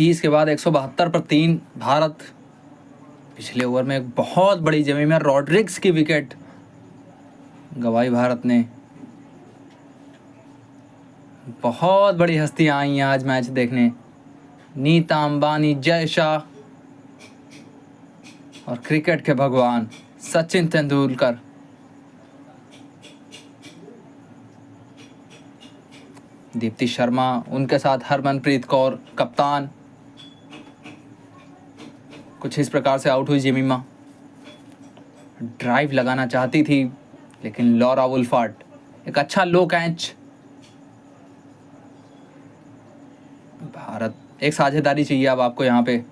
30 के बाद 172 पर 3 भारत। पिछले ओवर में एक बहुत बड़ी जमी में रॉड्रिग्स की विकेट गंवाई भारत ने। बहुत बड़ी हस्तियां आई हैं आज मैच देखने, नीता अंबानी, जय शाह और क्रिकेट के भगवान सचिन तेंदुलकर। दीप्ति शर्मा, उनके साथ हरमनप्रीत कौर कप्तान। कुछ इस प्रकार से आउट हुई जेमिमा। ड्राइव लगाना चाहती थी लेकिन लॉरा वुल्फार्ट, एक अच्छा लो कैच। भारत एक साझेदारी चाहिए अब आपको यहाँ पे।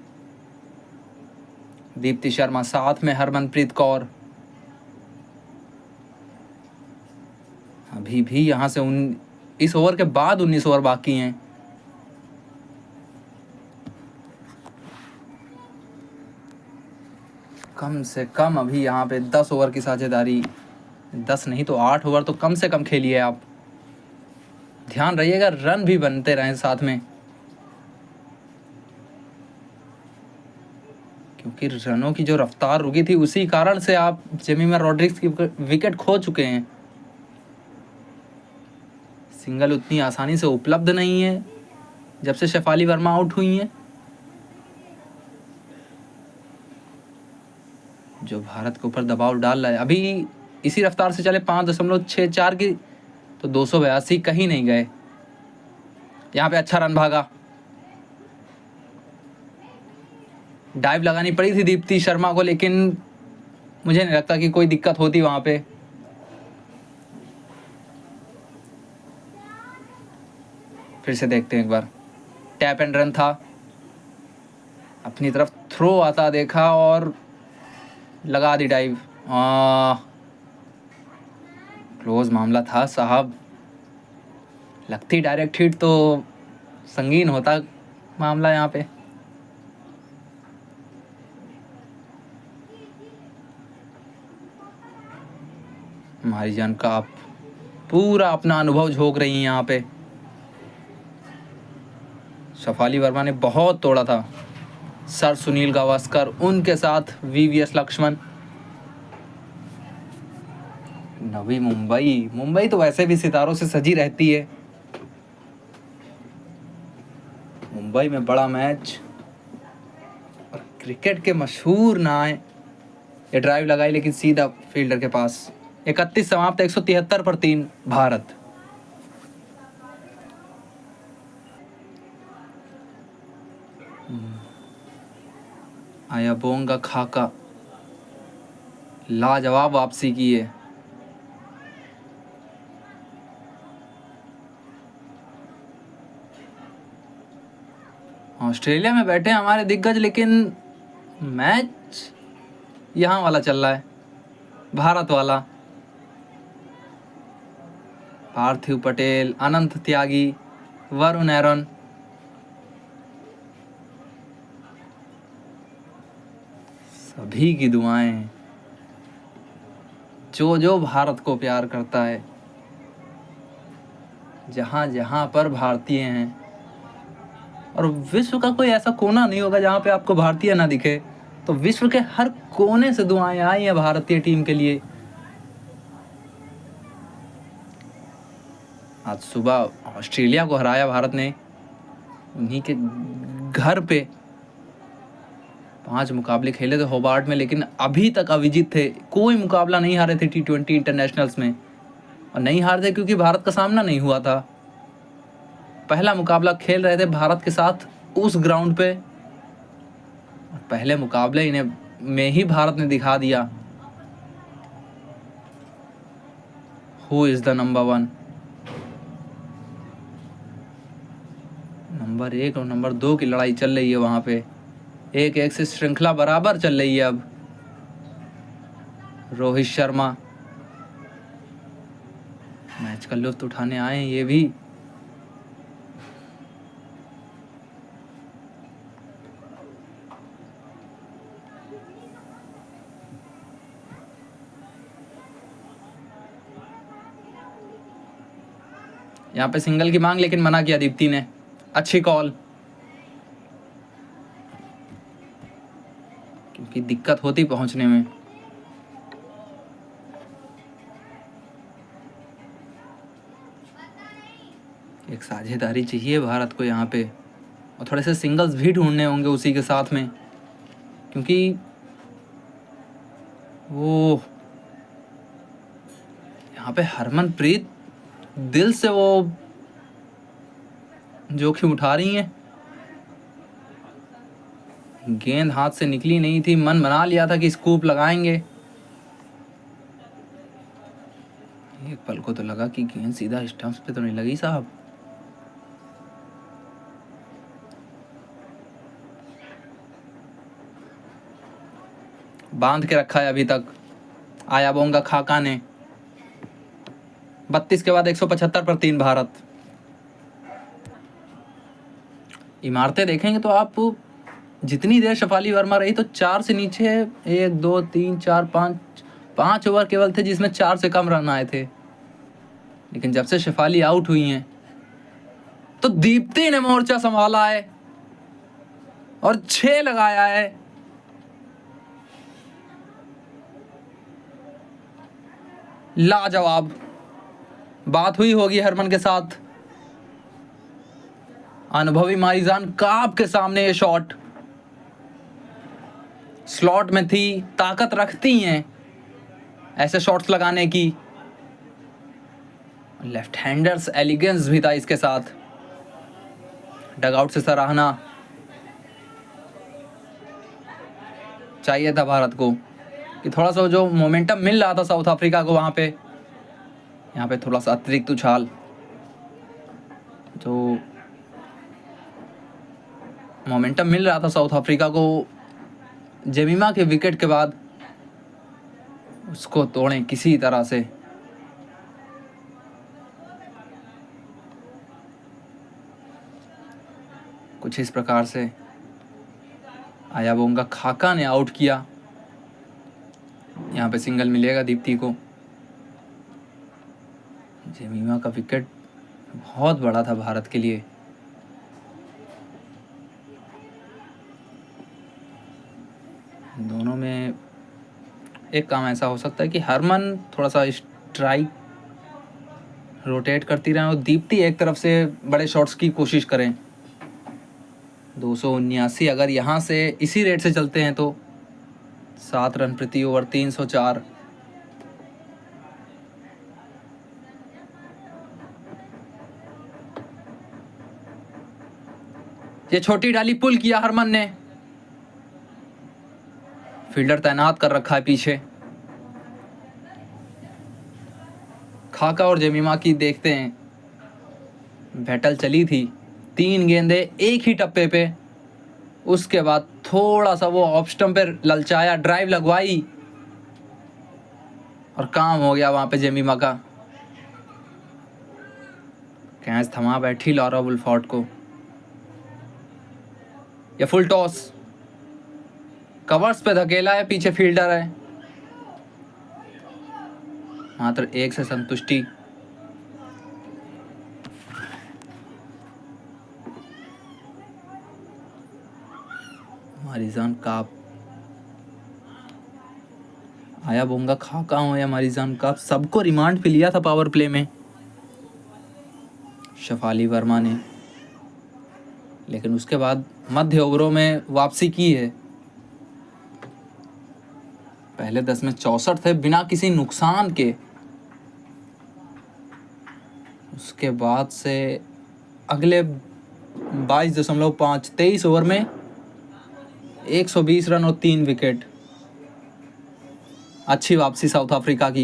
दीप्ति शर्मा साथ में हरमनप्रीत कौर। अभी भी यहाँ से इस ओवर के बाद 19 ओवर बाकी हैं। कम से कम अभी यहाँ पे 10 ओवर की साझेदारी, 10 नहीं तो 8 ओवर तो कम से कम खेलिए आप। ध्यान रहिएगा रन भी बनते रहें साथ में, क्योंकि रनों की जो रफ्तार रुकी थी उसी कारण से आप जेमिमा रॉड्रिग्स की विकेट खो चुके हैं। सिंगल उतनी आसानी से उपलब्ध नहीं है जब से शेफाली वर्मा आउट हुई हैं। जो भारत के ऊपर दबाव डाल रहा है। अभी इसी रफ्तार से चले 5.64 की तो 282 कहीं नहीं गए। यहाँ पे अच्छा रन भागा। डाइव लगानी पड़ी थी दीप्ति शर्मा को, लेकिन मुझे नहीं लगता कि कोई दिक्कत होती वहां पे। फिर से देखते हैं एक बार। टैप एंड रन था, अपनी तरफ थ्रो आता देखा और लगा दी डाइव। क्लोज मामला था साहब, लगती डायरेक्ट हिट तो संगीन होता मामला यहाँ पे। हमारी जान का आप पूरा अपना अनुभव झोंक रही हैं यहाँ पे। शेफाली वर्मा ने बहुत तोड़ा था। सर सुनील गावस्कर, उनके साथ वीवीएस लक्ष्मण। नवी मुंबई तो वैसे भी सितारों से सजी रहती है। मुंबई में बड़ा मैच और क्रिकेट के मशहूर नाम। ये ड्राइव लगाई लेकिन सीधा फील्डर के पास। 31 समाप्त, 173 पर 3 भारत। आयाबोंगा खाका लाजवाब वापसी की है। ऑस्ट्रेलिया में बैठे हमारे दिग्गज, लेकिन मैच यहाँ वाला चल रहा है, भारत वाला। पार्थिव पटेल, अनंत त्यागी, वरुण एरन। सभी की दुआएं, जो भारत को प्यार करता है, जहां जहां पर भारतीय हैं। और विश्व का कोई ऐसा कोना नहीं होगा जहां पे आपको भारतीय ना दिखे। तो विश्व के हर कोने से दुआएं आई हैं भारतीय टीम के लिए। आज सुबह ऑस्ट्रेलिया को हराया भारत ने, उन्हीं के घर पे। 5 मुकाबले खेले थे होबार्ट में, लेकिन अभी तक अविजित थे। कोई मुकाबला नहीं हारे थे T20 इंटरनेशनल्स में। और नहीं हारे थे क्योंकि भारत का सामना नहीं हुआ था। पहला मुकाबला खेल रहे थे भारत के साथ उस ग्राउंड पे, और पहले मुकाबले इन्हें में ही भारत ने दिखा दिया who is the number 1। Number 1 और नंबर 2 की लड़ाई चल रही है वहां पे। 1-1 से श्रृंखला बराबर चल रही है अब। रोहित शर्मा मैच का लुत्फ उठाने आए हैं ये भी। यहाँ पे सिंगल की मांग, लेकिन मना किया दीप्ति ने। अच्छी कॉल। कि दिक्कत होती पहुंचने में। एक साझेदारी चाहिए भारत को यहाँ पे, और थोड़े से सिंगल्स भी ढूंढने होंगे उसी के साथ में, क्योंकि वो यहाँ पे हरमनप्रीत दिल से वो जोखिम उठा रही हैं। गेंद हाथ से निकली नहीं थी, मन बना लिया था कि स्कूप लगाएंगे। एक पल को तो लगा कि गेंद सीधा स्टंप्स पे तो नहीं लगी साहब। बांध के रखा है अभी तक आयाबोंगा खाका ने। 32 के बाद 175 पर 3 भारत। इमारतें देखेंगे तो आप जितनी देर शेफाली वर्मा रही तो 4 से नीचे 1 2 3 4 5 ओवर केवल थे जिसमें 4 से कम रन आए थे। लेकिन जब से शेफाली आउट हुई हैं तो दीप्ति ने मोर्चा संभाला है और 6 लगाया है। लाजवाब। बात हुई होगी हरमन के साथ। अनुभवी मारिजान काप के सामने ये शॉट। स्लॉट में थी, ताकत रखती हैं ऐसे शॉट्स लगाने की। लेफ्ट हैंडर्स एलिगेंस भी था इसके साथ। डगआउट से सराहना चाहिए था भारत को कि थोड़ा सा जो मोमेंटम मिल रहा था साउथ अफ्रीका को वहाँ पे, यहाँ पे थोड़ा सा अतिरिक्त उछाल। जो मोमेंटम मिल रहा था साउथ अफ्रीका को जेमिमा के विकेट के बाद, उसको तोड़ें किसी तरह से। कुछ इस प्रकार से आयाबोंगा खाका ने आउट किया। यहाँ पे सिंगल मिलेगा दीप्ति को। जेमिमा का विकेट बहुत बड़ा था भारत के लिए। दोनों में एक काम ऐसा हो सकता है कि हरमन थोड़ा सा स्ट्राइक रोटेट करती रहें और दीप्ति एक तरफ से बड़े शॉट्स की कोशिश करें। 279 अगर यहाँ से इसी रेट से चलते हैं तो 7 रन प्रति ओवर 304। ये छोटी डाली पुल किया हरमन ने। फील्डर तैनात कर रखा है पीछे। खाका और जेमिमा की देखते हैं बैटल चली थी। 3 गेंदें एक ही टप्पे पे। उसके बाद थोड़ा सा वो ऑफ स्टंप पे ललचाया, ड्राइव लगवाई और काम हो गया वहां पे जेमिमा का। कैच थमा बैठी लॉरा वुल्फोर्ड को। ये फुल टॉस, कवर्स पे धकेला है, पीछे फील्डर है। मात्र 1 से संतुष्टि। मारिजान काप, आयाबोंगा खाका हो या मारिजान काप, सबको रिमांड पे लिया था पावर प्ले में शेफाली वर्मा ने। लेकिन उसके बाद मध्य ओवरों में वापसी की है। पहले 10 में 64 थे बिना किसी नुकसान के। उसके बाद से अगले 22.5 23 ओवर में 120 रन और 3 विकेट। अच्छी वापसी साउथ अफ्रीका की।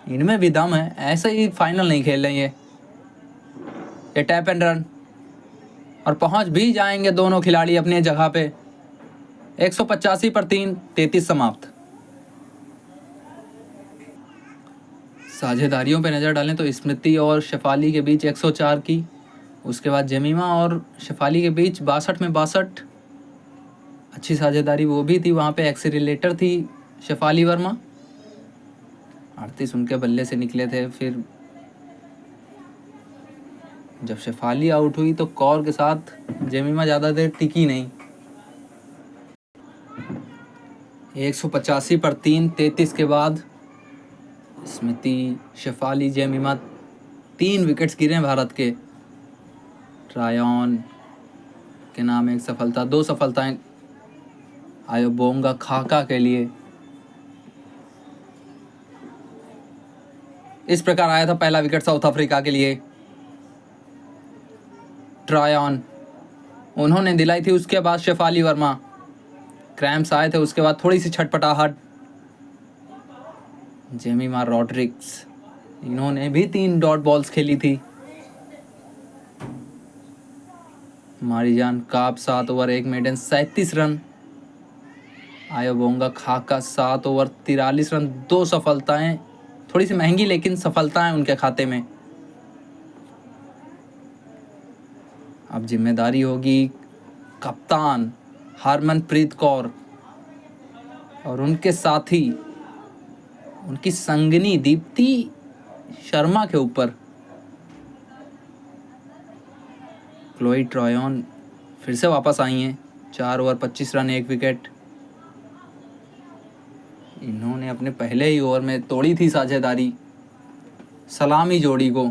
इनमें भी दम है, ऐसे ही फाइनल नहीं खेल रहे ये टैप एंड रन। और पहुंच भी जाएंगे दोनों खिलाड़ी अपनी जगह पे। 185 पर 3, 33 समाप्त। साझेदारियों पे नज़र डालें तो स्मृति और शेफाली के बीच 104 की। उसके बाद जेमिमा और शेफाली के बीच 62 में 62। अच्छी साझेदारी वो भी थी। वहाँ पे एक्सीलरेटर थी शेफाली वर्मा। 38 उनके बल्ले से निकले थे। फिर जब शेफाली आउट हुई तो कौर के साथ जेमिमा ज़्यादा देर टिकी नहीं। 185 पर 3, 33 के बाद स्मृति, शेफाली, जेमिमा, 3 विकेट्स गिरे हैं भारत के। ट्रायन के नाम एक सफलता, 2 सफलताएं आयोबोंगा खाका के लिए। इस प्रकार आया था पहला विकेट साउथ अफ्रीका के लिए। ट्रायन उन्होंने दिलाई थी, उसके बाद शेफाली वर्मा, क्रैम्प्स आए थे, उसके बाद थोड़ी सी छटपटाहट। जेमिमा रॉड्रिक्स, इन्होंने भी 3 डॉट बॉल्स खेली थी। मारिजान काप 7 ओवर 1 मेडन 37 रन। आयोबोंगा खाका 7 ओवर 43 रन, 2 सफलताएं, थोड़ी सी महंगी लेकिन सफलताएं उनके खाते में। अब जिम्मेदारी होगी कप्तान हरमनप्रीत कौर और उनके साथी, उनकी संगनी दीप्ति शर्मा के ऊपर। क्लोई ट्रायन फिर से वापस आई हैं, 4 ओवर 25 रन 1 विकेट। इन्होंने अपने पहले ही ओवर में तोड़ी थी साझेदारी सलामी जोड़ी को।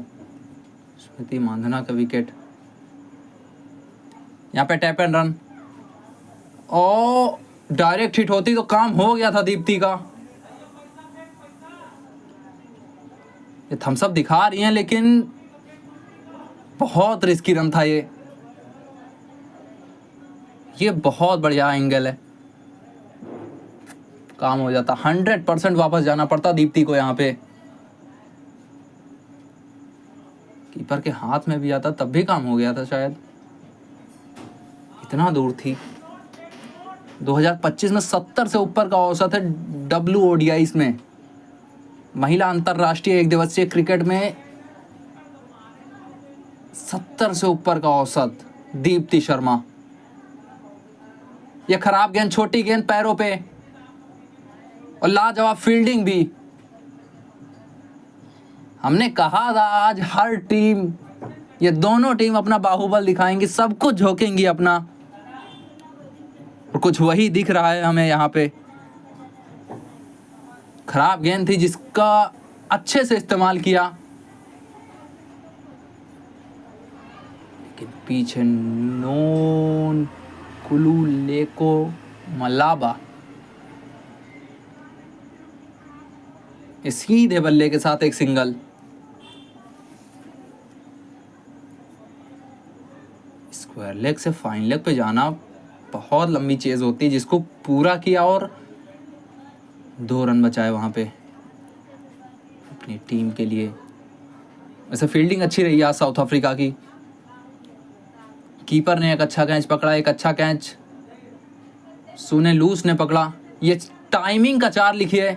स्मृति मांधना का विकेट, यहाँ पे टैप एंड रन, और डायरेक्ट हिट होती तो काम हो गया था दीप्ति का। ये थम्स अप दिखा रही हैं लेकिन बहुत रिस्की रन था ये बहुत बढ़िया एंगल है, काम हो जाता। 100% वापस जाना पड़ता दीप्ति को यहाँ पे। कीपर के हाथ में भी आता तब भी काम हो गया था शायद, इतना दूर थी। 2025 में 70 से ऊपर का औसत है WODIs में। महिला अंतरराष्ट्रीय एक दिवसीय क्रिकेट में 70 से ऊपर का औसत दीप्ति शर्मा। यह खराब गेंद, छोटी गेंद पैरों पे, और लाजवाब फील्डिंग भी। हमने कहा था आज हर टीम, ये दोनों टीम अपना बाहुबल दिखाएंगी, सब कुछ झोंकेंगी अपना, और कुछ वही दिख रहा है हमें यहाँ पे। खराब गेंद थी जिसका अच्छे से इस्तेमाल किया, लेकिन पीछे नोन कुलुलेको मलाबा सीधे बल्ले के साथ एक सिंगल। स्क्वायर लेग से फाइन लेग पे जाना बहुत लंबी चेज होती है, जिसको पूरा किया और 2 रन बचाए वहां पे अपनी टीम के लिए। वैसे फील्डिंग अच्छी रही आज साउथ अफ्रीका की। कीपर ने एक अच्छा कैच पकड़ा, एक अच्छा कैच सुने लूस ने पकड़ा। ये टाइमिंग का 4 लिखिए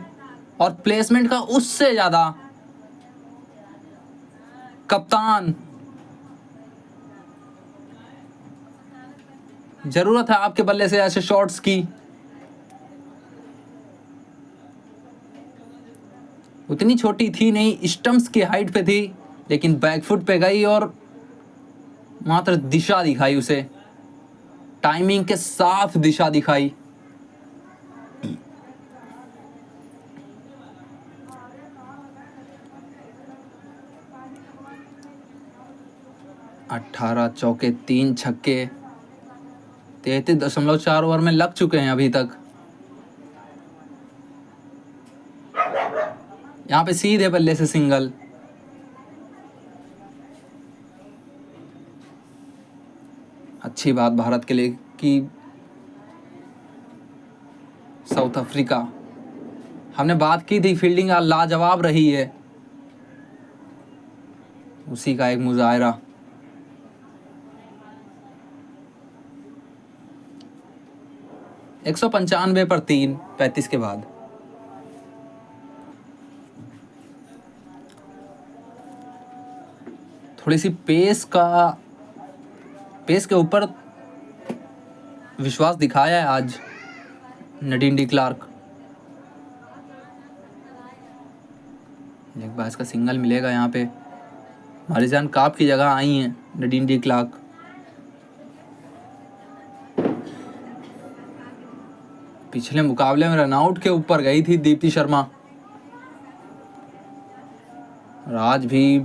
और प्लेसमेंट का उससे ज्यादा। कप्तान, जरूरत है आपके बल्ले से ऐसे शॉट्स की। उतनी छोटी थी नहीं, स्टंप्स की हाइट पे थी, लेकिन बैकफुट पे गई और मात्र दिशा दिखाई उसे, टाइमिंग के साथ दिशा दिखाई। अठारह चौके 3 छक्के 33.4 ओवर में लग चुके हैं अभी तक। यहाँ पे सीधे बल्ले से सिंगल। अच्छी बात भारत के लिए कि साउथ अफ्रीका, हमने बात की थी फील्डिंग लाजवाब रही है, उसी का एक मुजाहरा। एक 195 पर 3, 35 के बाद। थोड़ी सी पेस के ऊपर विश्वास दिखाया है आज नडीन डी क्लार्क। लेग बाज का सिंगल मिलेगा यहाँ पे। मारिजान काप की जगह आई हैं नडीन डी क्लार्क। पिछले मुकाबले में रनआउट के ऊपर गई थी दीप्ति शर्मा, और आज भी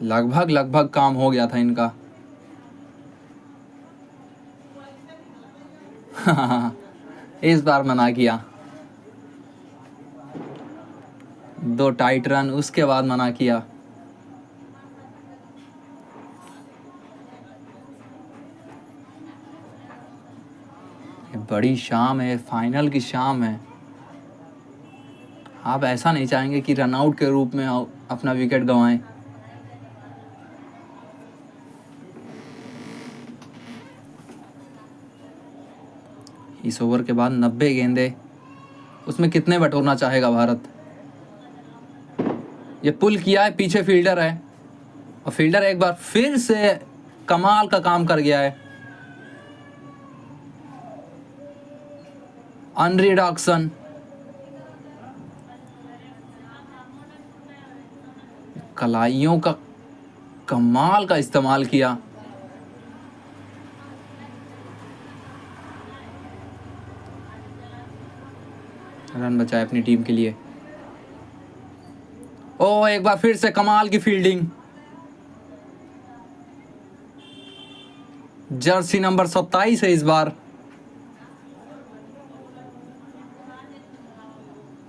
लगभग काम हो गया था इनका। इस बार मना किया, 2 टाइट रन, उसके बाद मना किया। बड़ी शाम है, फाइनल की शाम है। आप ऐसा नहीं चाहेंगे कि रनआउट के रूप में अपना विकेट गंवाएं। इस ओवर के बाद 90 गेंदे, उसमें कितने बटोरना चाहेगा भारत। ये पुल किया है, पीछे फील्डर है, और फील्डर एक बार फिर से कमाल का काम कर गया है। अनरीड ऑक्शन, कलाइयों का कमाल का इस्तेमाल किया। रन बचाए अपनी टीम के लिए। ओ, एक बार फिर से कमाल की फील्डिंग। जर्सी नंबर 27 है इस बार।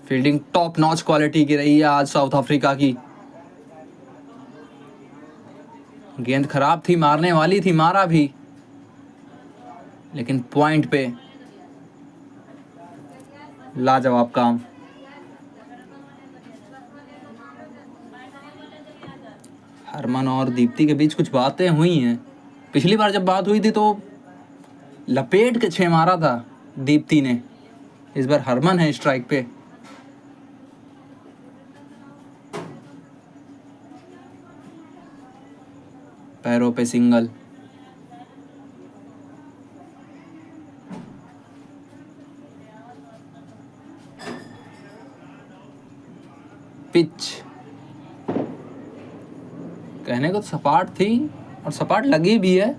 फील्डिंग टॉप नॉच क्वालिटी की रही है आज साउथ अफ्रीका की। गेंद खराब थी, मारने वाली थी, मारा भी, लेकिन पॉइंट पे लाजवाब काम। हरमन और दीप्ति के बीच कुछ बातें हुई हैं। पिछली बार जब बात हुई थी तो लपेट के 6 मारा था दीप्ति ने। इस बार हरमन है स्ट्राइक पे। पैरों पे सिंगल। पिच कहने को तो सपाट थी, और सपाट लगी भी है।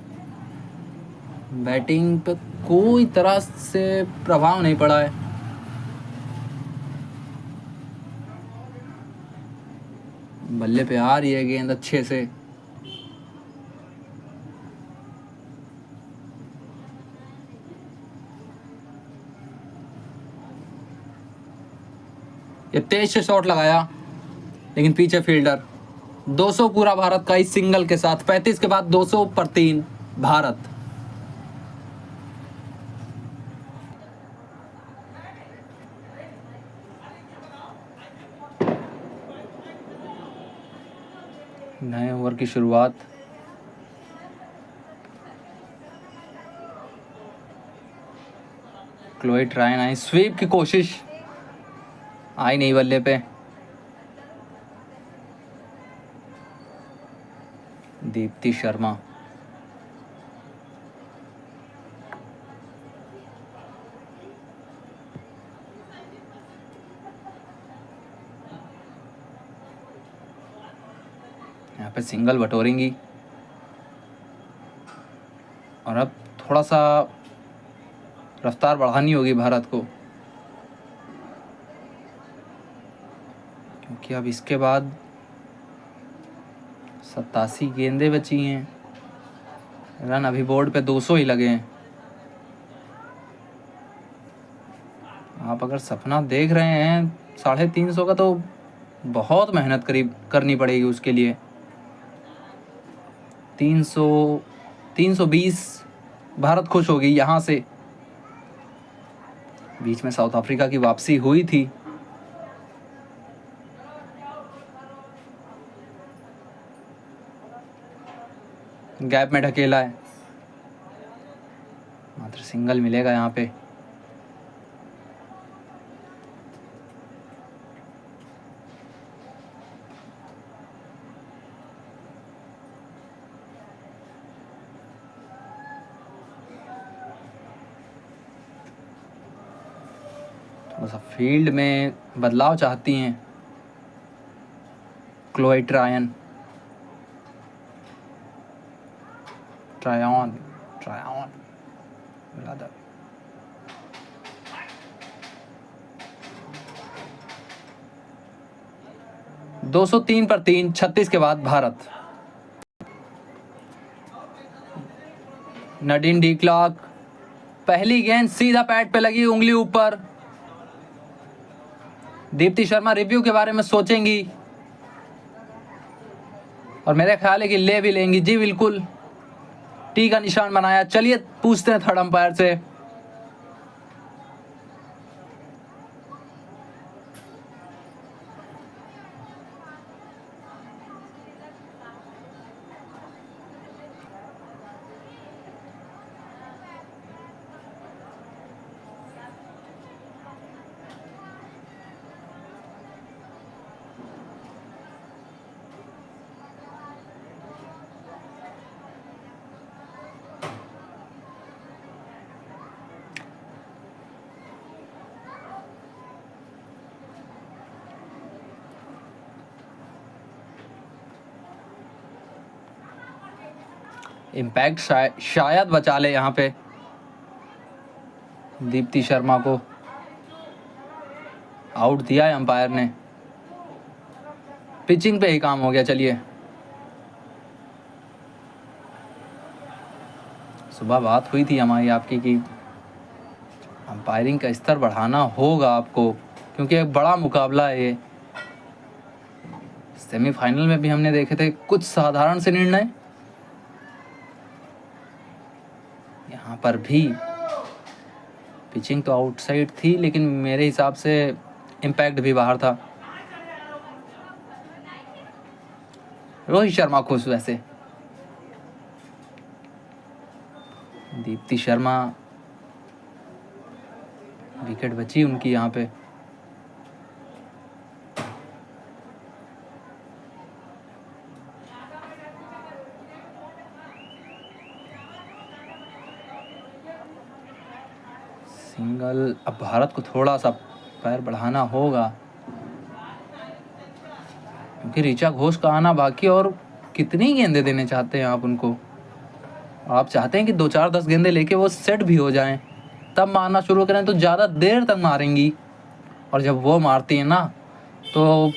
बैटिंग पे कोई तरह से प्रभाव नहीं पड़ा है। बल्ले पे आ रही है गेंद अच्छे से। ये तेज से शॉट लगाया, लेकिन पीछे फील्डर। 200 पूरा भारत का इस सिंगल के साथ। 35 के बाद 200 पर 3 भारत। नए ओवर की शुरुआत। क्लोई ट्रायन आई, स्वीप की कोशिश, आई नहीं बल्ले पे। दीप्ति शर्मा, यहाँ पे सिंगल बटोरेंगी, और अब थोड़ा सा रफ्तार बढ़ानी होगी भारत को, क्योंकि अब इसके बाद 87 गेंदें बची हैं। रन अभी बोर्ड पे 200 ही लगे हैं। आप अगर सपना देख रहे हैं 350 का, तो बहुत मेहनत करनी पड़ेगी उसके लिए। 300, 320 भारत खुश होगी यहाँ से। बीच में साउथ अफ्रीका की वापसी हुई थी। गैप में ढकेला है, मात्र सिंगल मिलेगा यहाँ पे। थोड़ा सा फील्ड में बदलाव चाहती हैं क्लोई ट्रायन। ट्रायन 203 पर 3, 36 के बाद भारत। नडीन डी क्लार्क, पहली गेंद सीधा पैड पे लगी, उंगली ऊपर। दीप्ति शर्मा रिव्यू के बारे में सोचेंगी और मेरे ख्याल है कि ले भी लेंगी। जी बिल्कुल, टी का निशान बनाया। चलिए पूछते हैं थर्ड अंपायर से। इम्पैक्ट शायद बचा ले यहाँ पे दीप्ति शर्मा को। आउट दिया है अंपायर ने। पिचिंग पे ही काम हो गया। चलिए, सुबह बात हुई थी हमारी आपकी कि अंपायरिंग का स्तर बढ़ाना होगा आपको, क्योंकि एक बड़ा मुकाबला है ये। सेमीफाइनल में भी हमने देखे थे कुछ साधारण से निर्णय, यहाँ पर भी पिचिंग तो आउटसाइड थी, लेकिन मेरे हिसाब से इम्पैक्ट भी बाहर था। रोहित शर्मा खुश। वैसे दीप्ति शर्मा, विकेट बची उनकी यहाँ पे। सिंगल। अब भारत को थोड़ा सा पैर बढ़ाना होगा, क्योंकि ऋचा घोष का आना बाकी। और कितनी गेंदें देने चाहते हैं आप उनको? आप चाहते हैं कि 2-4-10 गेंदें लेके वो सेट भी हो जाएं, तब मारना शुरू करें तो ज़्यादा देर तक मारेंगी। और जब वो मारती हैं ना, तो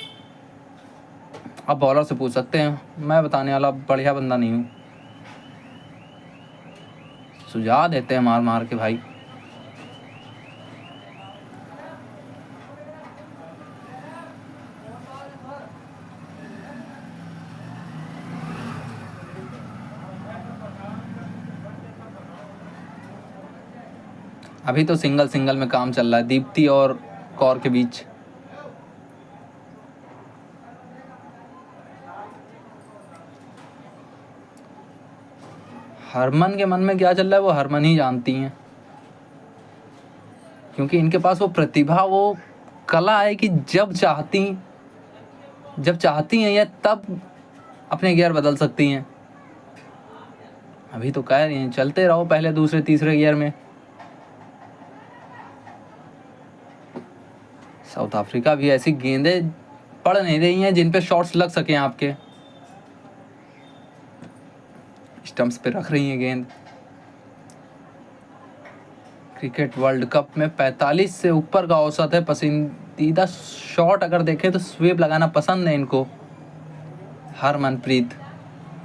आप बॉलर से पूछ सकते हैं, मैं बताने वाला बढ़िया बंदा नहीं हूँ। सुझाव देते हैं मार मार के भाई। अभी तो सिंगल सिंगल में काम चल रहा है दीप्ति और कौर के बीच। हरमन के मन में क्या चल रहा है वो हरमन ही जानती हैं, क्योंकि इनके पास वो प्रतिभा, वो कला है कि जब चाहती हैं या तब अपने गियर बदल सकती हैं। अभी तो कह रही हैं चलते रहो पहले दूसरे तीसरे गियर में। साउथ अफ्रीका भी ऐसी गेंदें पड़ नहीं रही हैं जिन पे शॉट्स लग सकें आपके। स्टंप्स पे रख रही हैं गेंद। क्रिकेट वर्ल्ड कप में 45 से ऊपर का औसत है। पसंदीदा शॉट अगर देखें तो स्वीप लगाना पसंद है इनको, हरमनप्रीत।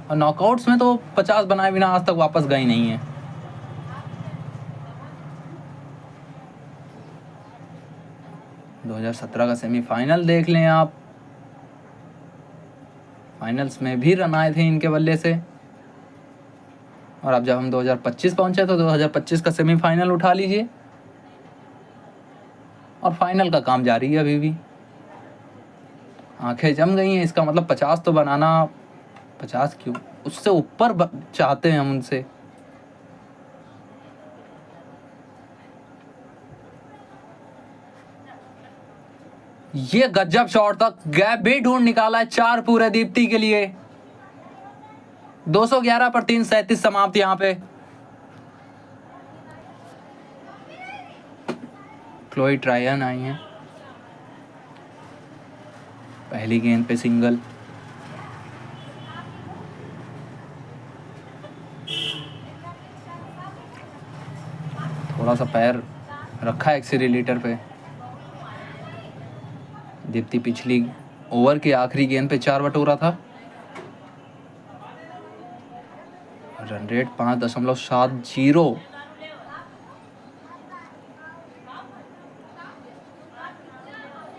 और नॉकआउट्स में तो 50 बनाए बिना आज तक वापस गई नहीं है। दो 2017 का सेमीफाइनल देख लें आप, फाइनल्स में भी रन आए थे इनके बल्ले से। और अब जब हम 2025 पहुंचे तो 2025 का सेमीफाइनल उठा लीजिए, और फाइनल का काम जारी है अभी भी। आंखें जम गई हैं, इसका मतलब 50 तो बनाना, 50 क्यों, उससे ऊपर चाहते हैं हम उनसे। ये गजब शॉट था, गैप भी ढूंढ निकाला है। 4 पूरे दीप्ति के लिए। 211 पर 3, 37 समाप्त यहां पे। क्लोई ट्रायन आई हैं पहली गेंद पे सिंगल। थोड़ा सा पैर रखा एक्सीलरेटर पे। दीप्ति पिछली ओवर की आखिरी गेंद पे 4 बटोरा था। Run rate 5.70।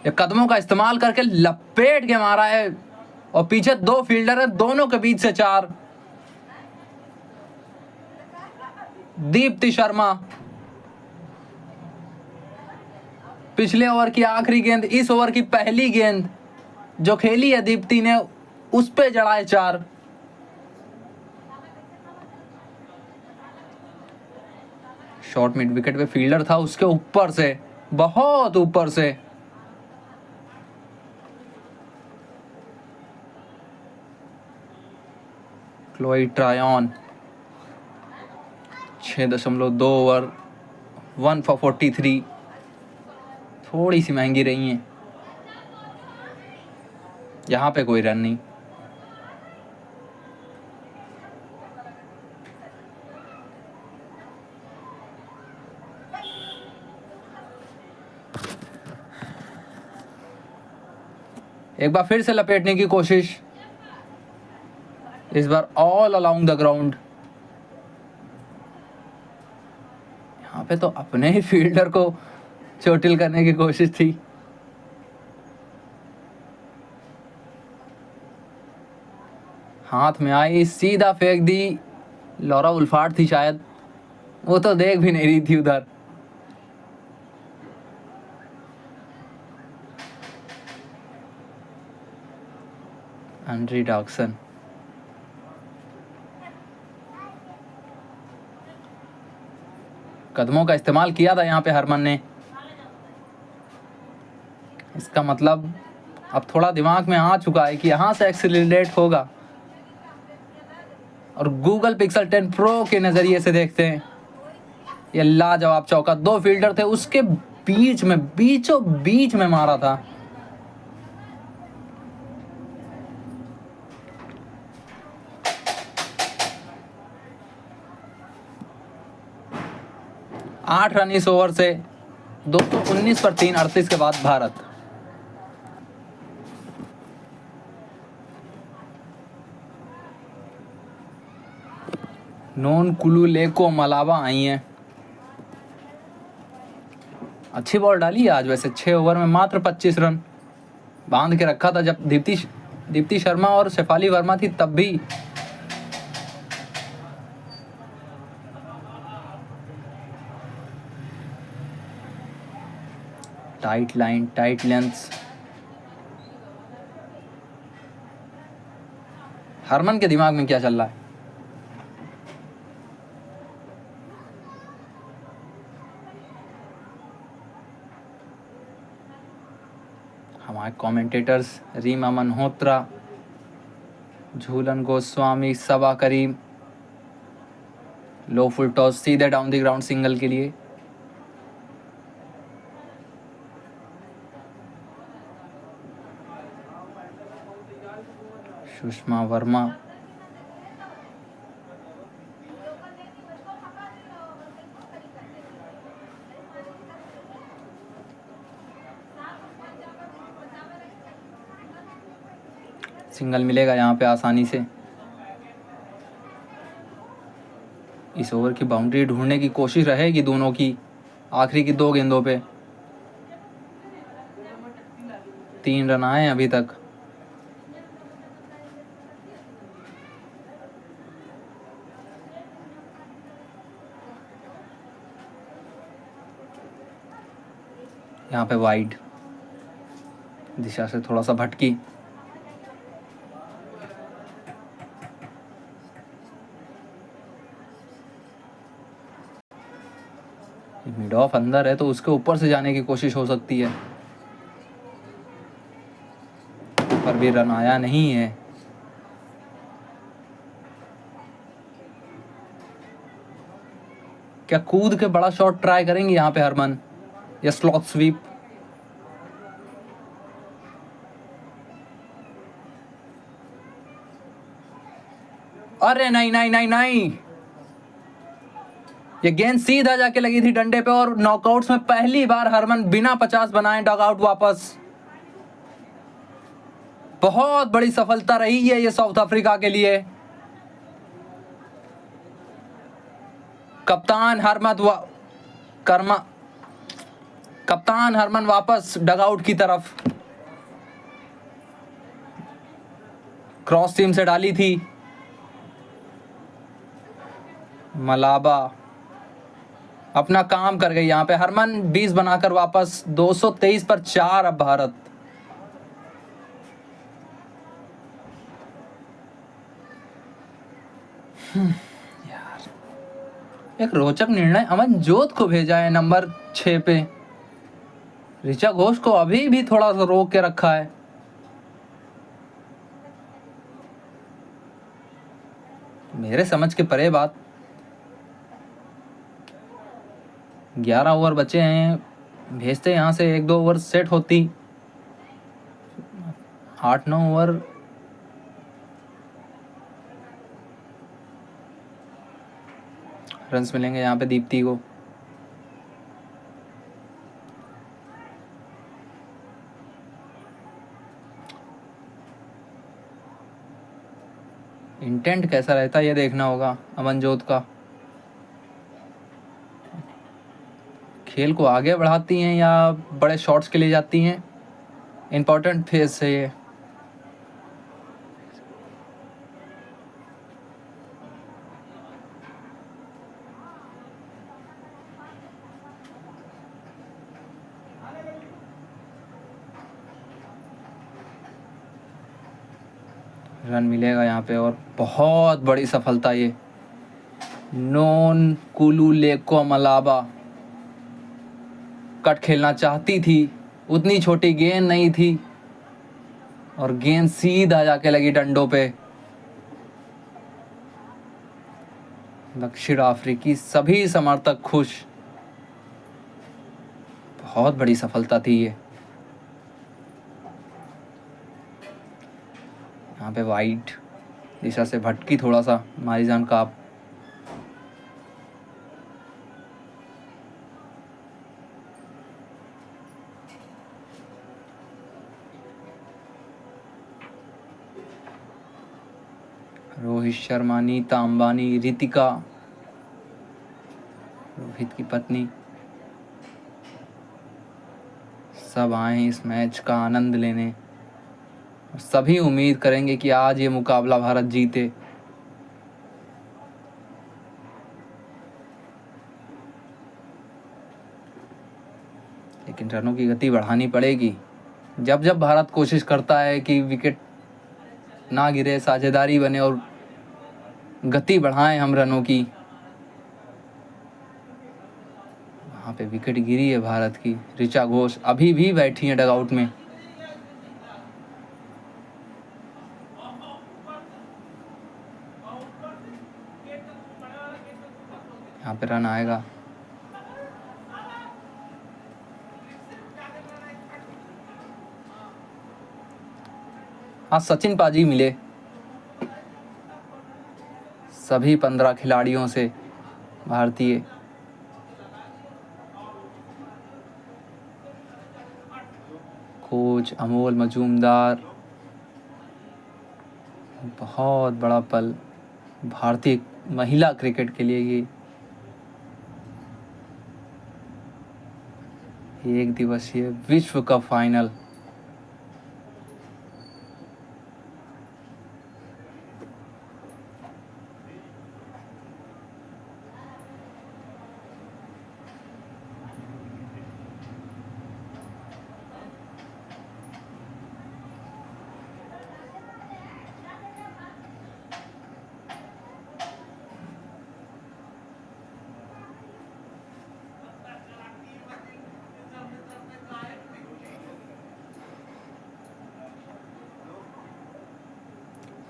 ये कदमों का इस्तेमाल करके लपेट के मारा है और पीछे 2 फील्डर है, दोनों के बीच से 4। दीप्ति शर्मा पिछले ओवर की आखिरी गेंद, इस ओवर की पहली गेंद जो खेली है दीप्ति ने, उस पे जड़ाए 4। शॉर्ट मिड विकेट पे फील्डर था, उसके ऊपर से, बहुत ऊपर से। क्लोई ट्रायन 6.2 ओवर 1 for 43, थोड़ी सी महंगी रही हैं। यहाँ पे कोई रन नहीं। एक बार फिर से लपेटने की कोशिश, इस बार ऑल अलोंग द ग्राउंड। यहाँ पे तो अपने ही फील्डर को चोटिल करने की कोशिश थी। हाथ में आई, सीधा फेंक दी। लॉरा उल्फाट थी शायद, वो तो देख भी नहीं रही थी उधर। एंड्री डॉक्सन कदमों का इस्तेमाल किया था यहाँ पे हरमन ने। इसका मतलब अब थोड़ा दिमाग में आ चुका है कि यहाँ से एक्सीलरेट होगा। और गूगल पिक्सल 10 प्रो के नज़रिए से देखते हैं, ये लाजवाब चौका। 2 फील्डर थे, उसके बीच में, बीचों बीच में मारा था। आठ रन इस ओवर से। 219 पर 3, 38 के बाद भारत। नोन कुलुलेको मलावा आई हैं। अच्छी बॉल डाली है आज वैसे। 6 ओवर में मात्र 25 रन बांध के रखा था। जब दीप्ति शर्मा और शेफाली वर्मा थी तब भी। Tight line, tight length. Harman के दिमाग में क्या चल रहा है? हमारे commentators Reema Malhotra, Jhulan Goswami, Saba Karim. Low full toss, सीधे डाउन द ग्राउंड सिंगल के लिए। सुषमा वर्मा सिंगल मिलेगा यहाँ पे आसानी से। इस ओवर की बाउंड्री ढूंढने की कोशिश रहेगी दोनों की आखिरी की 2 गेंदों पे। 3 रन आए अभी तक। यहाँ पे वाइड, दिशा से थोड़ा सा भटकी। मिड ऑफ अंदर है तो उसके ऊपर से जाने की कोशिश हो सकती है, पर भी रन आया नहीं है। क्या कूद के बड़ा शॉट ट्राई करेंगे यहाँ पे हरमन, या स्लॉट स्वीप? अरे नहीं नहीं नहीं नहीं, ये गेंद सीधा जाके लगी थी डंडे पे। और नॉकआउट्स में पहली बार हरमन बिना 50 बनाए डग आउट वापस। बहुत बड़ी सफलता रही है ये साउथ अफ्रीका के लिए। कप्तान हरमन वापस डगआउट की तरफ। क्रॉस टीम से डाली थी। मलाबा अपना काम कर गई यहाँ पे। हरमन 20 बनाकर वापस। 223 पर 4 अब भारत। यार एक रोचक निर्णय अमनजोत को भेजा है नंबर 6 पे। ऋचा घोष को अभी भी थोड़ा सा रोक के रखा है। मेरे समझ के परे बात। 11 ओवर बचे हैं, भेजते यहाँ से 1-2 ओवर सेट होती। 8-9 ओवर रन्स मिलेंगे यहाँ पे दीप्ति को। इंटेंट कैसा रहता है ये देखना होगा अमनजोत का। खेल को आगे बढ़ाती हैं या बड़े शॉट्स के लिए जाती हैं, इम्पोर्टेंट फेज से ये। रन मिलेगा यहाँ पे और बहुत बड़ी सफलता ये। नोनकुलुलेको मलाबा कट खेलना चाहती थी, उतनी छोटी गेंद नहीं थी और गेंद सीधा जाके लगी डंडों पे। दक्षिण अफ्रीकी सभी समर्थक खुश। बहुत बड़ी सफलता थी ये। यहाँ पे वाइड दिशा से भटकी थोड़ा सा मारिजान काप। रोहित शर्मा, नीता अंबानी, रितिका, रोहित की पत्नी, सब आए हैं इस मैच का आनंद लेने। सभी उम्मीद करेंगे कि आज ये मुकाबला भारत जीते। लेकिन रनों की गति बढ़ानी पड़ेगी। जब जब भारत कोशिश करता है कि विकेट ना गिरे, साझेदारी बने और गति बढ़ाएं हम रनों की, वहाँ पे विकेट गिरी है भारत की। ऋचा घोष अभी भी बैठी है डगआउट में। यहाँ पे रन आएगा। आज सचिन पाजी मिले सभी 15 खिलाड़ियों से भारतीय। कोच अमोल मजूमदार। बहुत बड़ा पल भारतीय महिला क्रिकेट के लिए ये। एक दिवसीय विश्व कप फाइनल।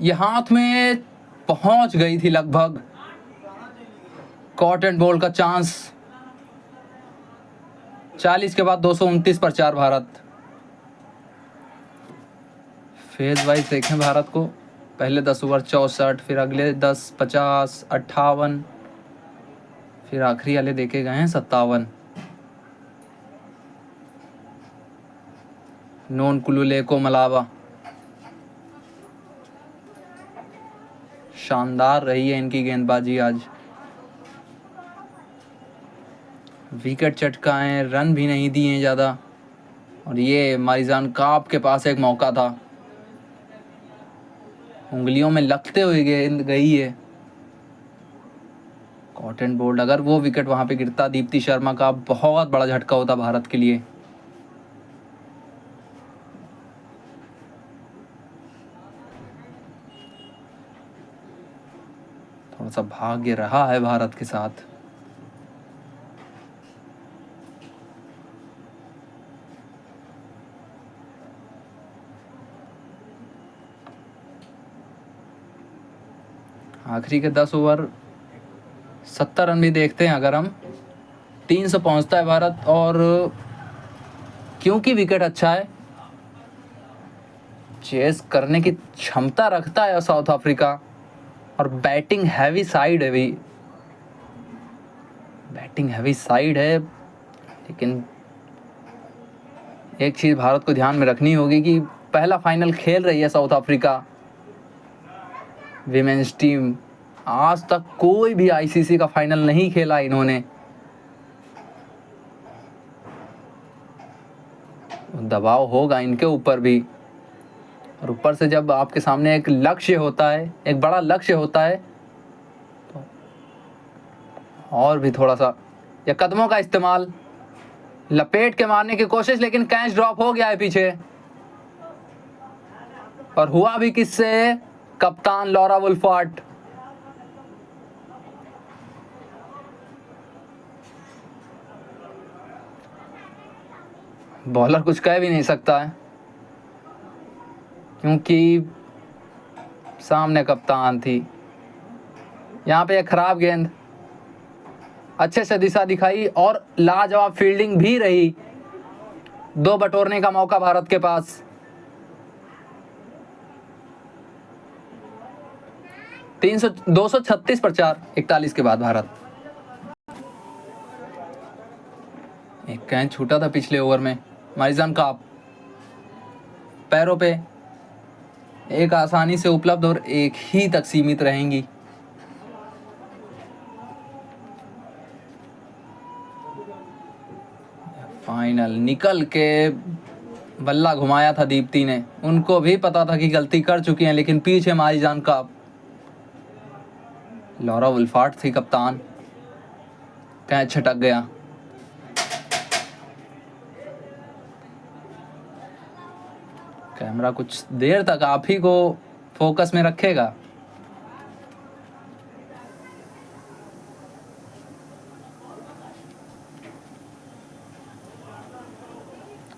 ये हाथ में पहुंच गई थी लगभग। कॉट एंड बॉल का चांस। 40 के बाद 229 पर 4 भारत। फेज वाइज देखें भारत को। पहले 10 ओवर 64, फिर अगले 10 50 58, फिर आखिरी वाले देखे गए हैं 57। नोनकुलुलेको मलाबा शानदार रही है इनकी गेंदबाजी आज। विकेट चटकाए, रन भी नहीं दिए ज़्यादा। और ये मारिजान काप के पास एक मौका था, उंगलियों में लगते हुए गेंद गई है। कॉटन बोल्ड, अगर वो विकेट वहां पे गिरता दीप्ति शर्मा का, बहुत बड़ा झटका होता भारत के लिए। थोड़ा सा भाग्य रहा है भारत के साथ। आखिरी के 10 ओवर 70 रन भी देखते हैं अगर हम, 300 पहुंचता है भारत। और क्योंकि विकेट अच्छा है, चेस करने की क्षमता रखता है साउथ अफ्रीका, और बैटिंग हैवी साइड है भी, बैटिंग हैवी साइड है। लेकिन एक चीज़ भारत को ध्यान में रखनी होगी कि पहला फाइनल खेल रही है साउथ अफ्रीका विमेंस टीम। आज तक कोई भी आईसीसी का फाइनल नहीं खेला इन्होंने। दबाव होगा इनके ऊपर भी, और ऊपर से जब आपके सामने एक लक्ष्य होता है, एक बड़ा लक्ष्य होता है, तो और भी थोड़ा सा, या कदमों का इस्तेमाल, लपेट के मारने की कोशिश, लेकिन कैच ड्रॉप हो गया है पीछे। और हुआ भी किससे? कप्तान लॉरा वुल्फार्ट। बॉलर कुछ कह भी नहीं सकता है, क्योंकि सामने कप्तान थी। यहाँ पे एक खराब गेंद, अच्छे से दिशा दिखाई और लाजवाब फील्डिंग भी रही। 2 बटोरने का मौका भारत के पास। 236 पर 4, 41 के बाद भारत। एक कैच छूटा था पिछले ओवर में। मारिजान काप पैरों पे, एक आसानी से उपलब्ध और एक ही तक सीमित रहेंगी। फाइनल निकल के बल्ला घुमाया था दीप्ति ने, उनको भी पता था कि गलती कर चुकी हैं, लेकिन पीछे मारिजान काप। लॉरा वुल्फार्ट थी कप्तान, कैच छटक गया। कैमरा कुछ देर तक आप ही को फोकस में रखेगा।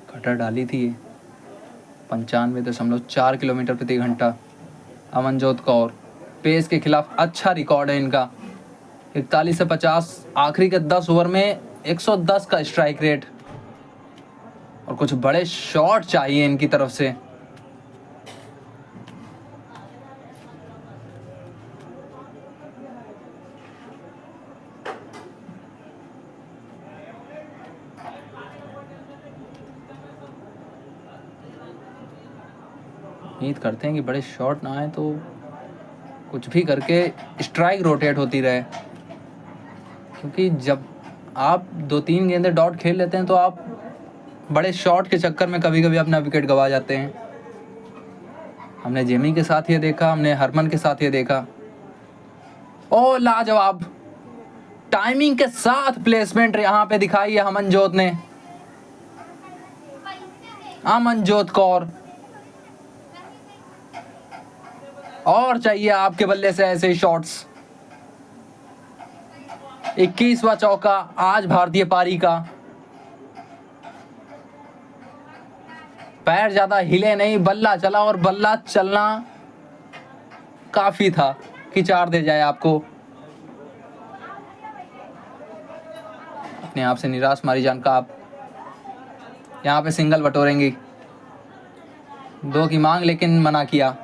कटर डाली थी 95.4 किलोमीटर प्रति घंटा। अमनजोत कौर, पेस के खिलाफ अच्छा रिकॉर्ड है इनका, 41 से 50। आखिरी के 10 ओवर में 110 का स्ट्राइक रेट, और कुछ बड़े शॉट चाहिए इनकी तरफ से। उम्मीद करते हैं कि बड़े शॉट ना आए, तो कुछ भी करके स्ट्राइक रोटेट होती रहे, क्योंकि जब आप 2-3 गेंदें डॉट खेल लेते हैं तो आप बड़े शॉट के चक्कर में कभी कभी अपना विकेट गंवा जाते हैं। हमने जेमी के साथ ये देखा, हमने हरमन के साथ ये देखा। ओ लाजवाब टाइमिंग के साथ प्लेसमेंट यहाँ पे दिखाई है अमनजोत ने। अमनजोत कौर, और चाहिए आपके बल्ले से ऐसे शॉट्स। 21वां चौका आज भारतीय पारी का। पैर ज्यादा हिले नहीं, बल्ला चला, और बल्ला चलना काफी था कि 4 दे जाए आपको। अपने आप से निराश मारिजान का, आप यहाँ पे सिंगल बटोरेंगी। 2 की मांग, लेकिन मना किया।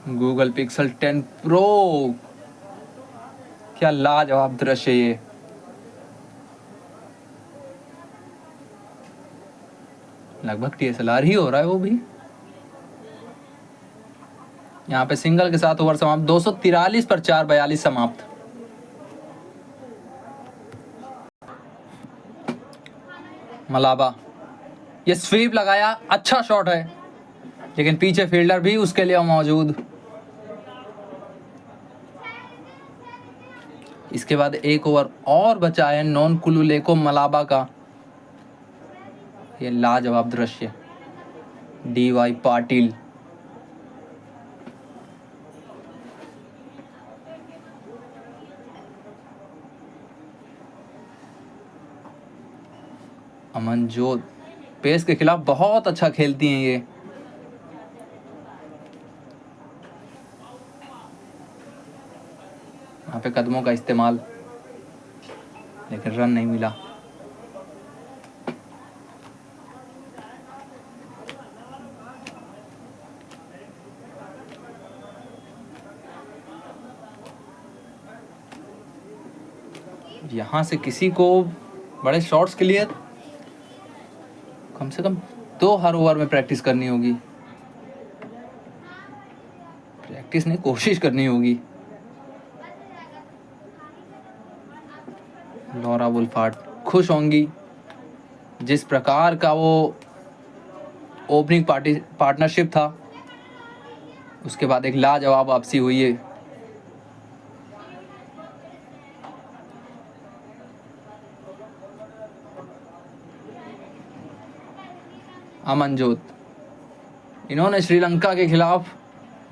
गूगल पिक्सल 10 प्रो, क्या लाजवाब दृश्य ये। लगभग DSLR ही हो रहा है वो भी। यहाँ पे सिंगल के साथ ओवर समाप्त, 243 पर 442 समाप्त। मलाबा, ये स्वीप लगाया, अच्छा शॉट है, लेकिन पीछे फील्डर भी उसके लिए मौजूद। इसके बाद एक ओवर और बचा है नॉन कुलुलेको मलाबा का। ये लाजवाब दृश्य, DY पाटिल। अमनजोत पेस के खिलाफ बहुत अच्छा खेलती हैं ये। यहाँ पे कदमों का इस्तेमाल, लेकिन रन नहीं मिला। यहाँ से किसी को बड़े शॉट्स के लिए कम से कम 2 हर ओवर में प्रैक्टिस करनी होगी। प्रैक्टिस नहीं, कोशिश करनी होगी। लॉरा वुल्फार्ड खुश होंगी, जिस प्रकार का वो ओपनिंग पार्टनरशिप था, उसके बाद एक लाजवाब वापसी हुई है। अमनजोत, इन्होंने श्रीलंका के खिलाफ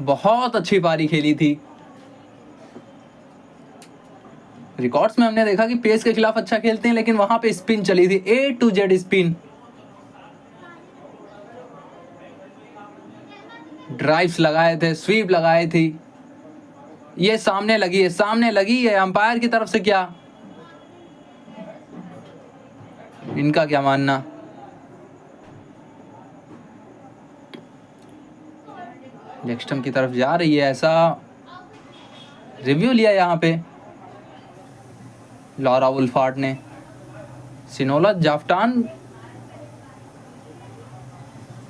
बहुत अच्छी पारी खेली थी। रिकॉर्ड्स में हमने देखा कि पेस के खिलाफ अच्छा खेलते हैं, लेकिन वहां पे स्पिन चली थी, A to Z spin, drives लगाए थे, स्वीप लगाए थी। ये सामने लगी है, सामने लगी है। अंपायर की तरफ से क्या, इनका क्या मानना। लेग स्टंप की तरफ जा रही है, ऐसा रिव्यू लिया यहाँ पे लॉरा वुल्फार्ड ने। सिनोला जाफ्टान,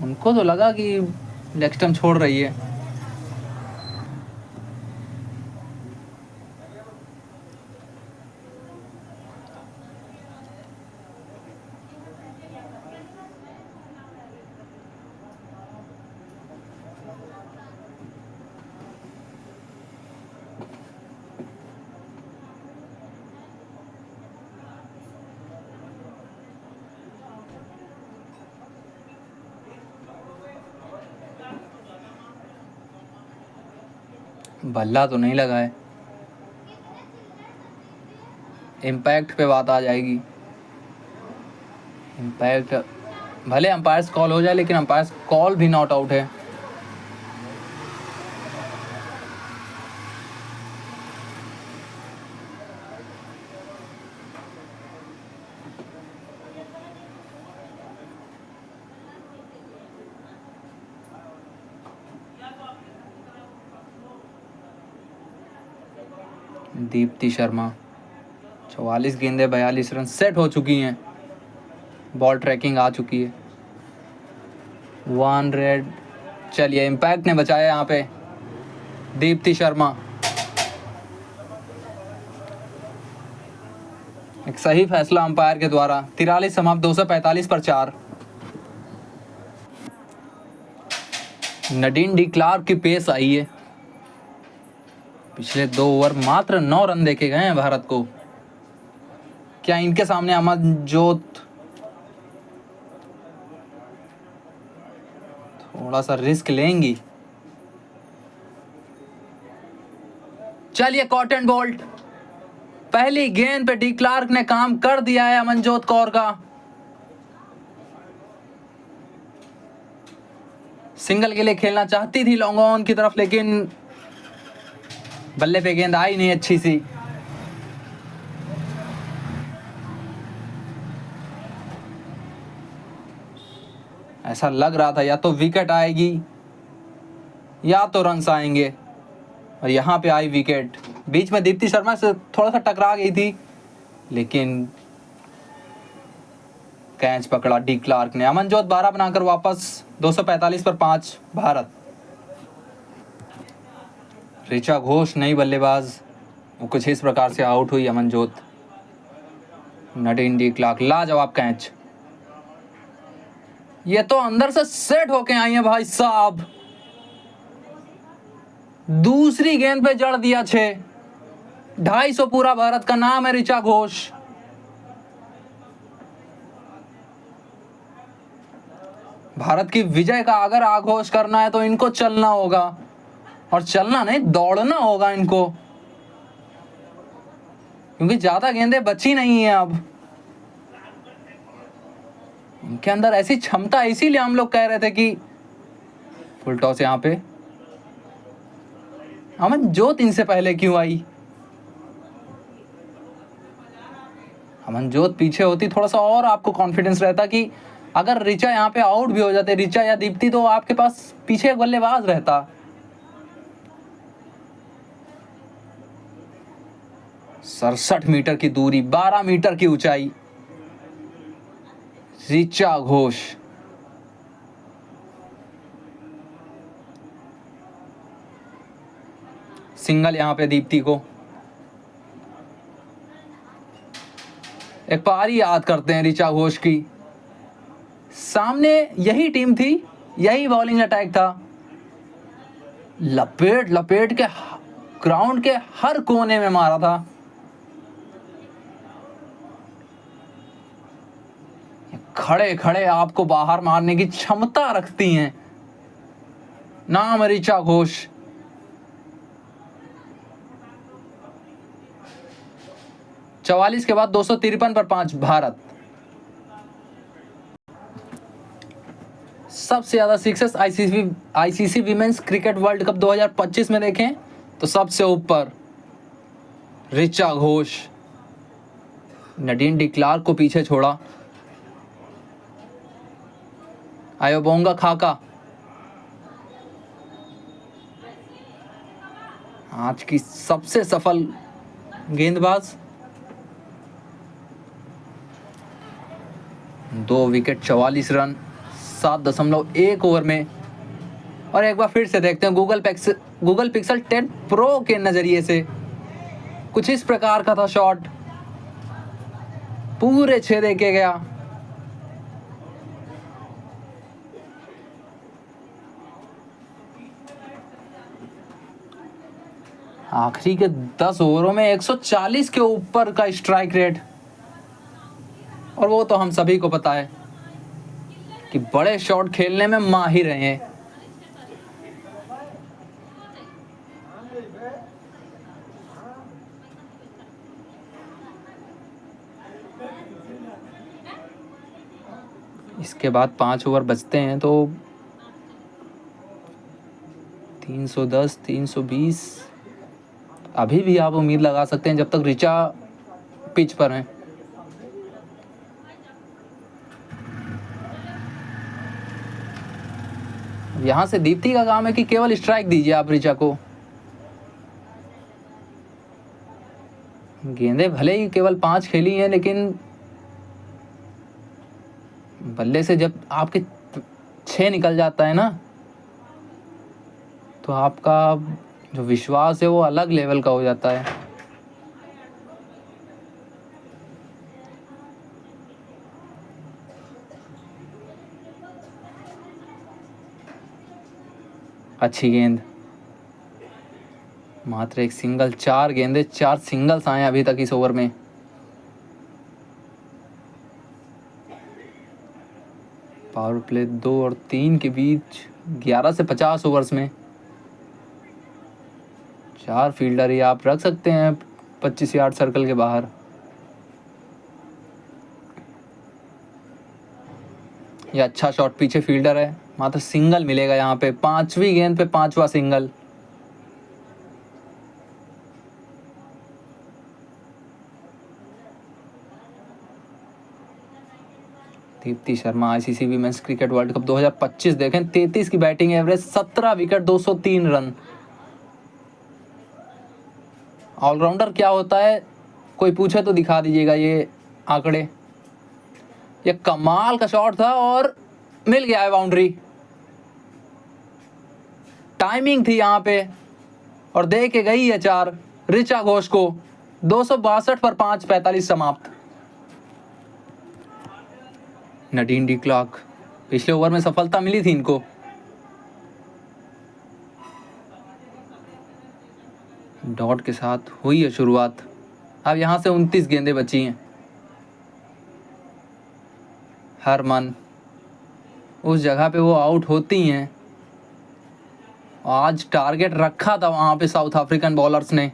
उनको तो लगा कि लेग स्टंप छोड़ रही है। बल्ला तो नहीं लगा है, इम्पैक्ट पे बात आ जाएगी। इम्पैक्ट भले अंपायर्स कॉल हो जाए, लेकिन अंपायर्स कॉल भी नॉट आउट है। दीप्ति शर्मा, 44 गेंदें 42 रन सेट हो चुकी हैं। बॉल ट्रैकिंग आ चुकी है। 1 रेड। चलिए, इम्पैक्ट ने बचाया यहाँ पे दीप्ति शर्मा। एक सही फैसला अंपायर के द्वारा। 43 समाप्त, 245 पर 4। नडीन डी क्लार्क की पेस आई है। पिछले 2 ओवर मात्र 9 रन देखे गए हैं भारत को। क्या इनके सामने अमनजोत थोड़ा सा रिस्क लेंगी? चलिए, कॉटन बोल्ट, पहली गेंद पे डी क्लार्क ने काम कर दिया है अमनजोत कौर का। सिंगल के लिए खेलना चाहती थी लॉन्ग ऑन की तरफ, लेकिन बल्ले पे गेंद आई नहीं अच्छी सी। ऐसा लग रहा था या तो विकेट आएगी या तो रन्स आएंगे। और यहाँ पे आई विकेट, बीच में दीप्ति शर्मा से थोड़ा सा टकरा गई थी, लेकिन कैच पकड़ा डी क्लार्क ने। अमनजोत 12 बनाकर वापस 245 पर 5 भारत। ऋचा घोष नई बल्लेबाज, वो कुछ इस प्रकार से आउट हुई अमनजोत। नडीन डी क्लार्क लाजवाब कैच, ये तो अंदर से सेट होके आई है भाई साहब। दूसरी गेंद पे जड़ दिया 6। 250 पूरा भारत का नाम है ऋचा घोष। भारत की विजय का अगर आघोष करना है तो इनको चलना होगा, और चलना नहीं दौड़ना होगा इनको, क्योंकि ज्यादा गेंदें बची नहीं है अब इनके अंदर ऐसी क्षमता। इसीलिए हम लोग कह रहे थे कि फुल टॉस यहां पे अमनजोत इनसे पहले क्यों आई। अमनजोत पीछे होती थोड़ा सा और आपको कॉन्फिडेंस रहता कि अगर ऋचा यहाँ पे आउट भी हो जाते, ऋचा या दीप्ति, तो आपके पास पीछे एक बल्लेबाज रहता। 67 मीटर की दूरी, 12 मीटर की ऊंचाई, ऋचा घोष। सिंगल यहां पे दीप्ति को। एक पारी याद करते हैं ऋचा घोष की, सामने यही टीम थी, यही बॉलिंग अटैक था, लपेट लपेट के ग्राउंड के हर कोने में मारा था। खड़े खड़े आपको बाहर मारने की क्षमता रखती हैं, नाम ऋचा घोष। चवालीस के बाद 253 पर 5 भारत। सबसे ज्यादा sixes ICC women's cricket world cup 2025 में देखें तो सबसे ऊपर ऋचा घोष। नडीन डी क्लार्क को पीछे छोड़ा। आयोबोंगा खाका आज की सबसे सफल गेंदबाज। 2 विकेट 44 रन 7.1 ओवर में। और एक बार फिर से देखते हैं गूगल पिक्सल 10 प्रो के नजरिए से, कुछ इस प्रकार का था शॉट, पूरे 6 देके गया। आखिरी के 10 ओवरों में 140 के ऊपर का स्ट्राइक रेट, और वो तो हम सभी को पता है कि बड़े शॉट खेलने में माहिर हैं। इसके बाद 5 ओवर बचते हैं तो 310 320 अभी भी आप उम्मीद लगा सकते हैं जब तक ऋचा पिच पर हैं। यहां से दीप्ति का काम है कि केवल स्ट्राइक दीजिए आप ऋचा को। गेंदें भले ही केवल 5 खेली हैं, लेकिन बल्ले से जब आपके 6 निकल जाता है ना, तो आपका जो विश्वास है वो अलग लेवल का हो जाता है। अच्छी गेंद, मात्र एक सिंगल। 4 गेंदे 4 सिंगल्स आए अभी तक इस ओवर में। पावर प्ले 2 और 3 के बीच 11 से 50 ओवर्स में 4 फील्डर ही आप रख सकते हैं 25 यार्ड सर्कल के बाहर। ये अच्छा शॉट, पीछे फील्डर है, मात्र सिंगल मिलेगा यहाँ पे। 5वीं गेंद पे 5वां single. Deepti Sharma ICC women's cricket world cup 2025 देखें, 33 की batting average, 17 wicket, 203 run. Allrounder क्या होता है, कोई पूछे तो दिखा दीजिएगा ये आंकड़े। ये कमाल का शॉट था और मिल गया है बाउंड्री। टाइमिंग थी यहाँ पे और दे के गई है 4 ऋचा घोष को। 262 पर 5, 45 समाप्त। नडीन डी क्लार्क, पिछले ओवर में सफलता मिली थी इनको। डॉट के साथ हुई है शुरुआत। अब यहां से 29 गेंदें बची हैं। हरमन उस जगह पे वो आउट होती हैं। आज टारगेट रखा था वहां पे साउथ अफ्रीकन बॉलर्स ने,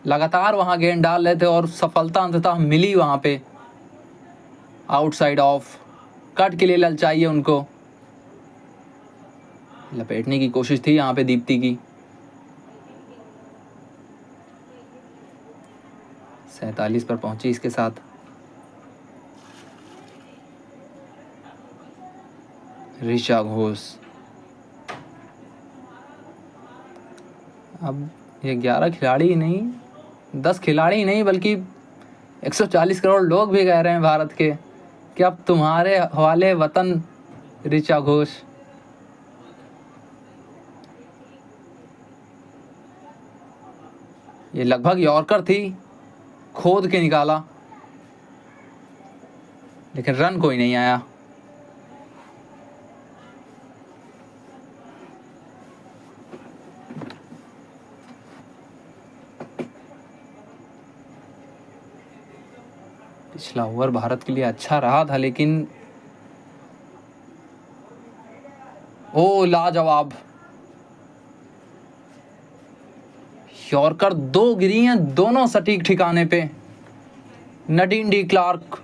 लगातार वहां गेंद डाल रहे थे और सफलता अंततः मिली वहां पे। आउटसाइड ऑफ, कट के लिए ललचाइए उनको, लपेटने की कोशिश थी यहाँ पे दीप्ति की। 47 पर पहुंची इसके साथ। ऋचा घोष, अब ये 11 खिलाड़ी ही नहीं, 10 खिलाड़ी ही नहीं बल्कि 140 करोड़ लोग भी कह रहे हैं भारत के कि अब तुम्हारे हवाले वतन ऋचा घोष। ये लगभग यॉर्कर थी, खोद के निकाला लेकिन रन कोई नहीं आया। पिछला ओवर भारत के लिए अच्छा रहा था लेकिन ओ लाजवाब, यॉर्कर 2 गिरी हैं, दोनों सटीक ठिकाने पे। नडीन डी क्लार्क,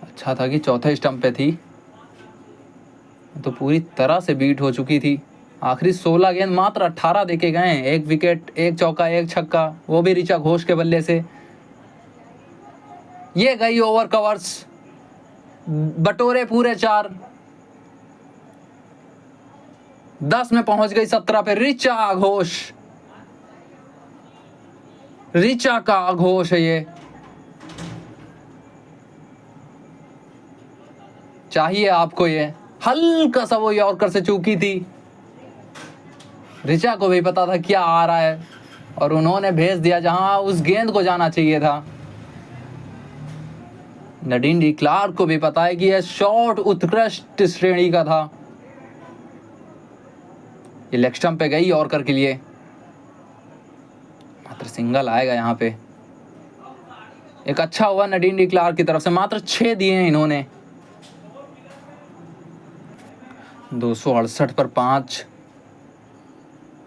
अच्छा था कि चौथे स्टंप पे थी, तो पूरी तरह से बीट हो चुकी थी। आखिरी 16 गेंद मात्र 18 देके गए हैं, 1 विकेट, 1 चौका, 1 छक्का, वो भी ऋचा घोष के बल्ले से। ये गई ओवर कवर्स, बटोरे पूरे 4, 10 में पहुंच गई 17 पे ऋचा घोष। ऋचा का घोष है ये, चाहिए आपको ये। हल्का सा वो यॉर्कर से चूकी थी, ऋचा को भी पता था क्या आ रहा है और उन्होंने भेज दिया जहां उस गेंद को जाना चाहिए था। नडीन डी क्लार्क को भी पता है कि यह शॉट उत्कृष्ट श्रेणी का था। ये लेग स्टंप पे गई यॉर्कर के लिए, मात्र सिंगल आएगा यहाँ पे। एक अच्छा हुआ नडीन डी क्लार्क की तरफ से, मात्र 6 दिए हैं इन्होंने। 268 पर 5,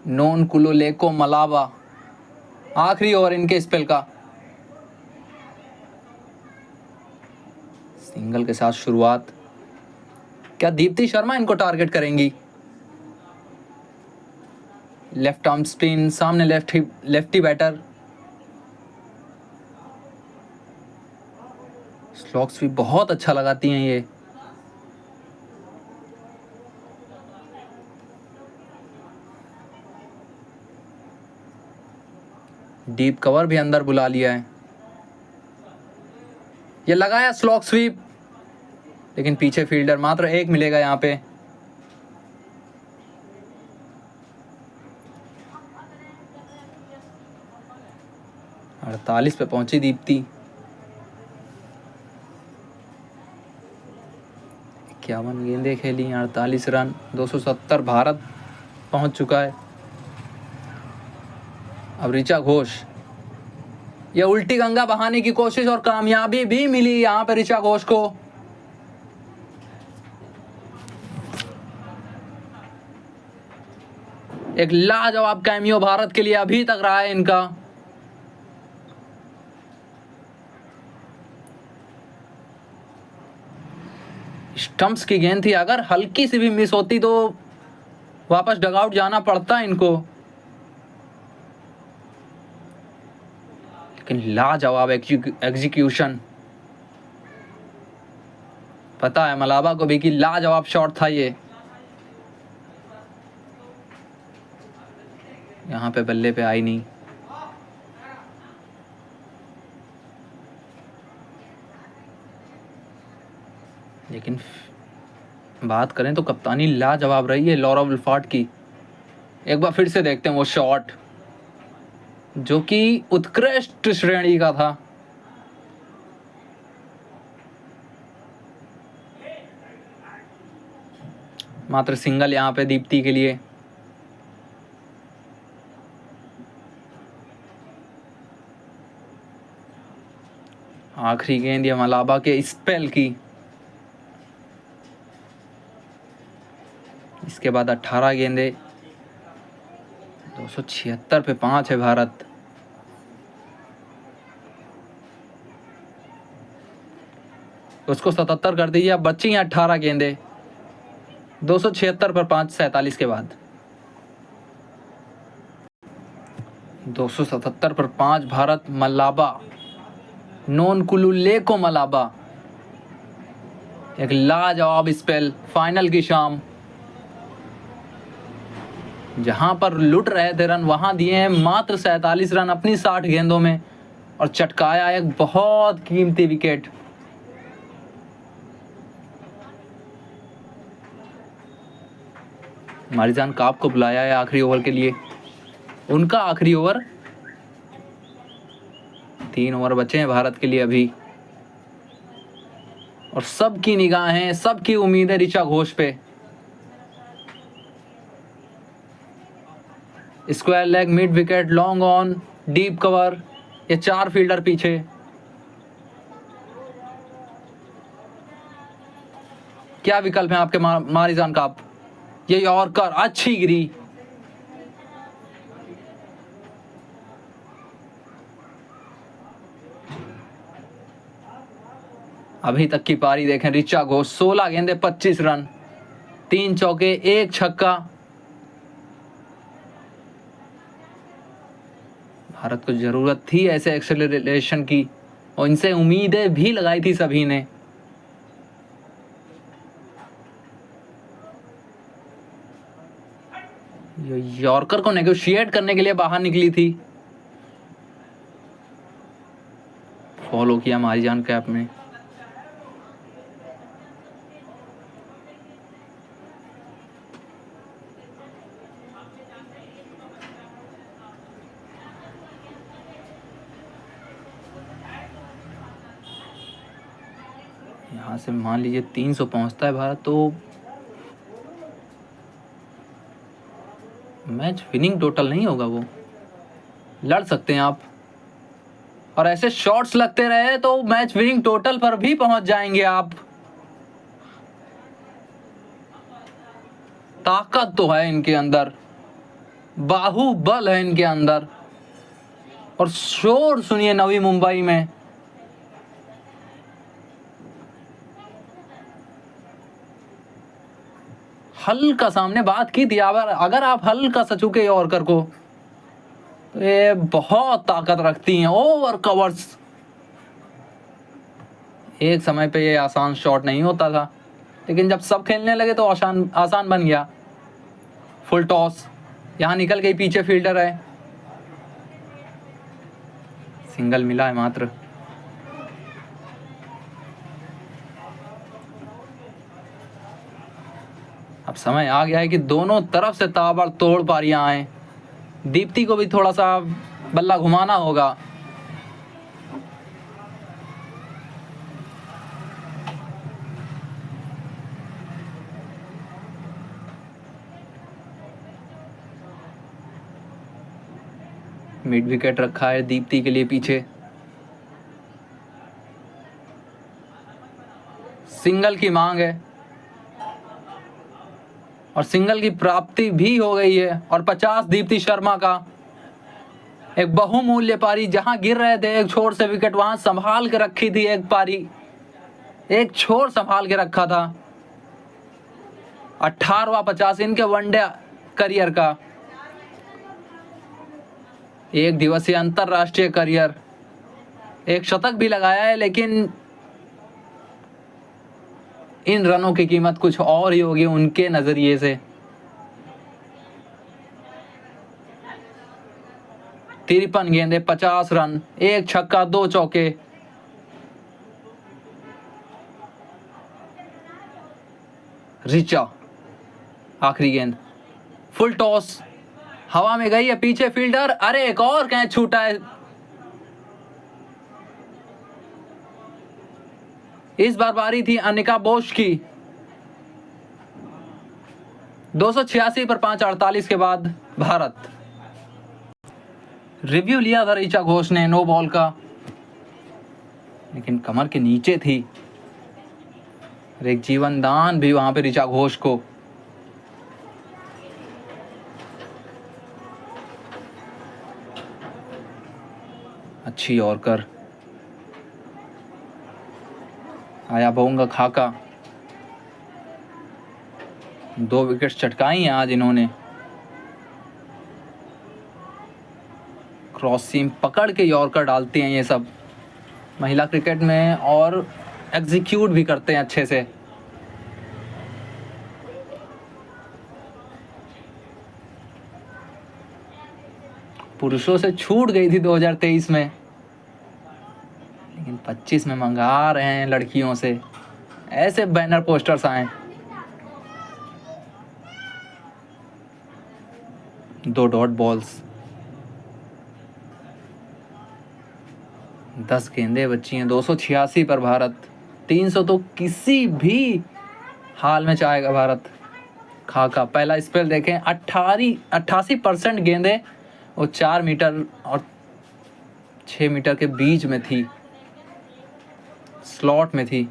नॉन कुलोलेको मलाबा, आखिरी ओवर इनके स्पेल का। सिंगल के साथ शुरुआत, क्या दीप्ति शर्मा इनको टारगेट करेंगी? लेफ्ट आर्म स्पिन, सामने लेफ्टी बैटर। स्लॉग्स भी बहुत अच्छा लगाती हैं ये। डीप कवर भी अंदर बुला लिया है। ये लगाया स्लॉग स्वीप, लेकिन पीछे फील्डर, मात्र 1 मिलेगा यहाँ पे। अड़तालीस पे पहुंची दीप्ति। 51 गेंदें खेली, 48 रन, 270 भारत पहुंच चुका है। अब ऋचा घोष, ये उल्टी गंगा बहाने की कोशिश और कामयाबी भी मिली यहां पर ऋचा घोष को। एक लाजवाब कैमियो भारत के लिए अभी तक रहा है इनका। स्टंप्स की गेंद थी, अगर हल्की सी भी मिस होती तो वापस डगआउट जाना पड़ता इनको। लेकिन लाजवाब एग्जीक्यूशन। पता है मलाबा को भी कि लाजवाब शॉट था ये। यहाँ पे बल्ले पे आई नहीं। लेकिन बात करें तो कप्तानी लाजवाब रही है लॉरा विल्फॉर्ड की। एक बार फिर से देखते हैं वो शॉट जो कि उत्कृष्ट श्रेणी का था। मात्र सिंगल यहाँ पे दीप्ति के लिए। आखिरी गेंद ये मलाबा के स्पेल की। इसके बाद 18 गेंदे, 276 पे 5 है भारत। उसको 77 कर दीजिए। अब बची हैं 18 गेंदे, 276 पर 5, 47 के बाद 277 पर 5 भारत। मलाबा, नोनकुलुलेको मलाबा, एक लाजवाब स्पेल। फाइनल की शाम जहां पर लुट रहे थे रन, वहां दिए हैं मात्र 47 रन अपनी 60 गेंदों में और चटकाया एक बहुत कीमती विकेट। मारिजान काप को बुलाया है आखिरी ओवर के लिए। उनका आखिरी ओवर। 3 ओवर बचे हैं भारत के लिए अभी और सबकी निगाहें, सबकी उम्मीदें ऋचा घोष पे। Square leg, mid wicket, long on, deep cover, ये 4 फील्डर पीछे। क्या विकल्प है आपके मारिजान काप? ये यॉर्कर अच्छी गिरी। अभी तक की पारी देखें ऋचा घोष, 16 गेंदे 25 रन, 3 चौके 1 छक्का। भारत को जरूरत थी ऐसे एक्सेलरेशन की और इनसे उम्मीदें भी लगाई थी सभी ने। यॉर्कर को नेगोशिएट करने के लिए बाहर निकली थी। फॉलो किया मारिजान कैप में। यहाँ से मान लीजिए 300 पहुंचता है भारत तो मैच विनिंग टोटल नहीं होगा, वो लड़ सकते हैं आप। और ऐसे शॉट्स लगते रहे तो मैच विनिंग टोटल पर भी पहुंच जाएंगे आप। ताकत तो है इनके अंदर, बाहुबल है इनके अंदर। और शोर सुनिए नवी मुंबई में। हल्का सामने बात की थी, अगर आप हल्का सा चुके यॉर्कर को तो ये बहुत ताकत रखती हैं। ओवर कवर्स, एक समय पे ये आसान शॉट नहीं होता था, लेकिन जब सब खेलने लगे तो आसान बन गया। फुल टॉस, यहाँ निकल गई, पीछे फील्डर है। सिंगल मिला है मात्र। अब समय आ गया है कि दोनों तरफ से ताबड़तोड़ पारियां आए। दीप्ति को भी थोड़ा सा बल्ला घुमाना होगा। मिड विकेट रखा है दीप्ति के लिए पीछे। सिंगल की मांग है और सिंगल की प्राप्ति भी हो गई है। और 50 दीप्ति शर्मा का एक बहुमूल्य पारी। जहां गिर रहे थे एक छोर से विकेट, वहां संभाल के रखी थी एक पारी, एक छोर संभाल के रखा था। 18वां 50 इनके वनडे करियर का, एक दिवसीय अंतरराष्ट्रीय करियर। एक शतक भी लगाया है, लेकिन इन रनों की कीमत कुछ और ही होगी उनके नजरिए से। 53 गेंदे, 50 रन, 1 छक्का 2 चौके। रिचा, आखिरी गेंद, फुल टॉस, हवा में गई है, पीछे फील्डर, अरे एक और कैच छूटा है। इस बार बारी थी अनिका बोस की। 286 पर 5:48 के बाद भारत। रिव्यू लिया था ऋचा घोष ने नो बॉल का, लेकिन कमर के नीचे थी। और एक जीवन दान भी वहां पे ऋचा घोष को। अच्छी यॉर्कर, आया बोंगा खाका। 2 विकेट्स चटकाई हैं आज इन्होंने। क्रॉस सीम पकड़ के यॉर्कर डालते हैं ये सब महिला क्रिकेट में, और एग्जीक्यूट भी करते हैं अच्छे से। पुरुषों से छूट गई थी 2023 में, लेकिन 25 में मंगा रहे हैं लड़कियों से। ऐसे बैनर पोस्टर्स आए। 2 डॉट बॉल्स, 10 गेंदें बची हैं। 286 पर भारत। 300 तो किसी भी हाल में चाहेगा भारत। खाका पहला स्पेल देखें, 88% गेंदें वो 4 मीटर और 6 मीटर के बीच में थी, स्लॉट में थी।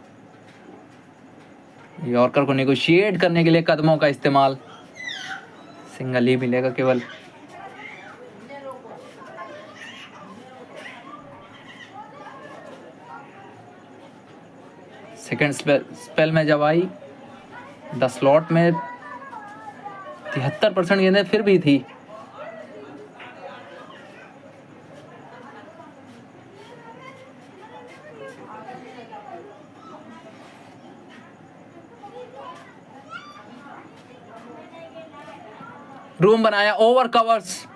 यॉर्कर को नेगोशिएट करने के लिए कदमों का इस्तेमाल। सिंगल ही मिलेगा केवल। सेकेंड स्पेल में जब आई, 10 स्लॉट में 73% गेंदें फिर भी थी। रूम बनाया, ओवर कवर्स।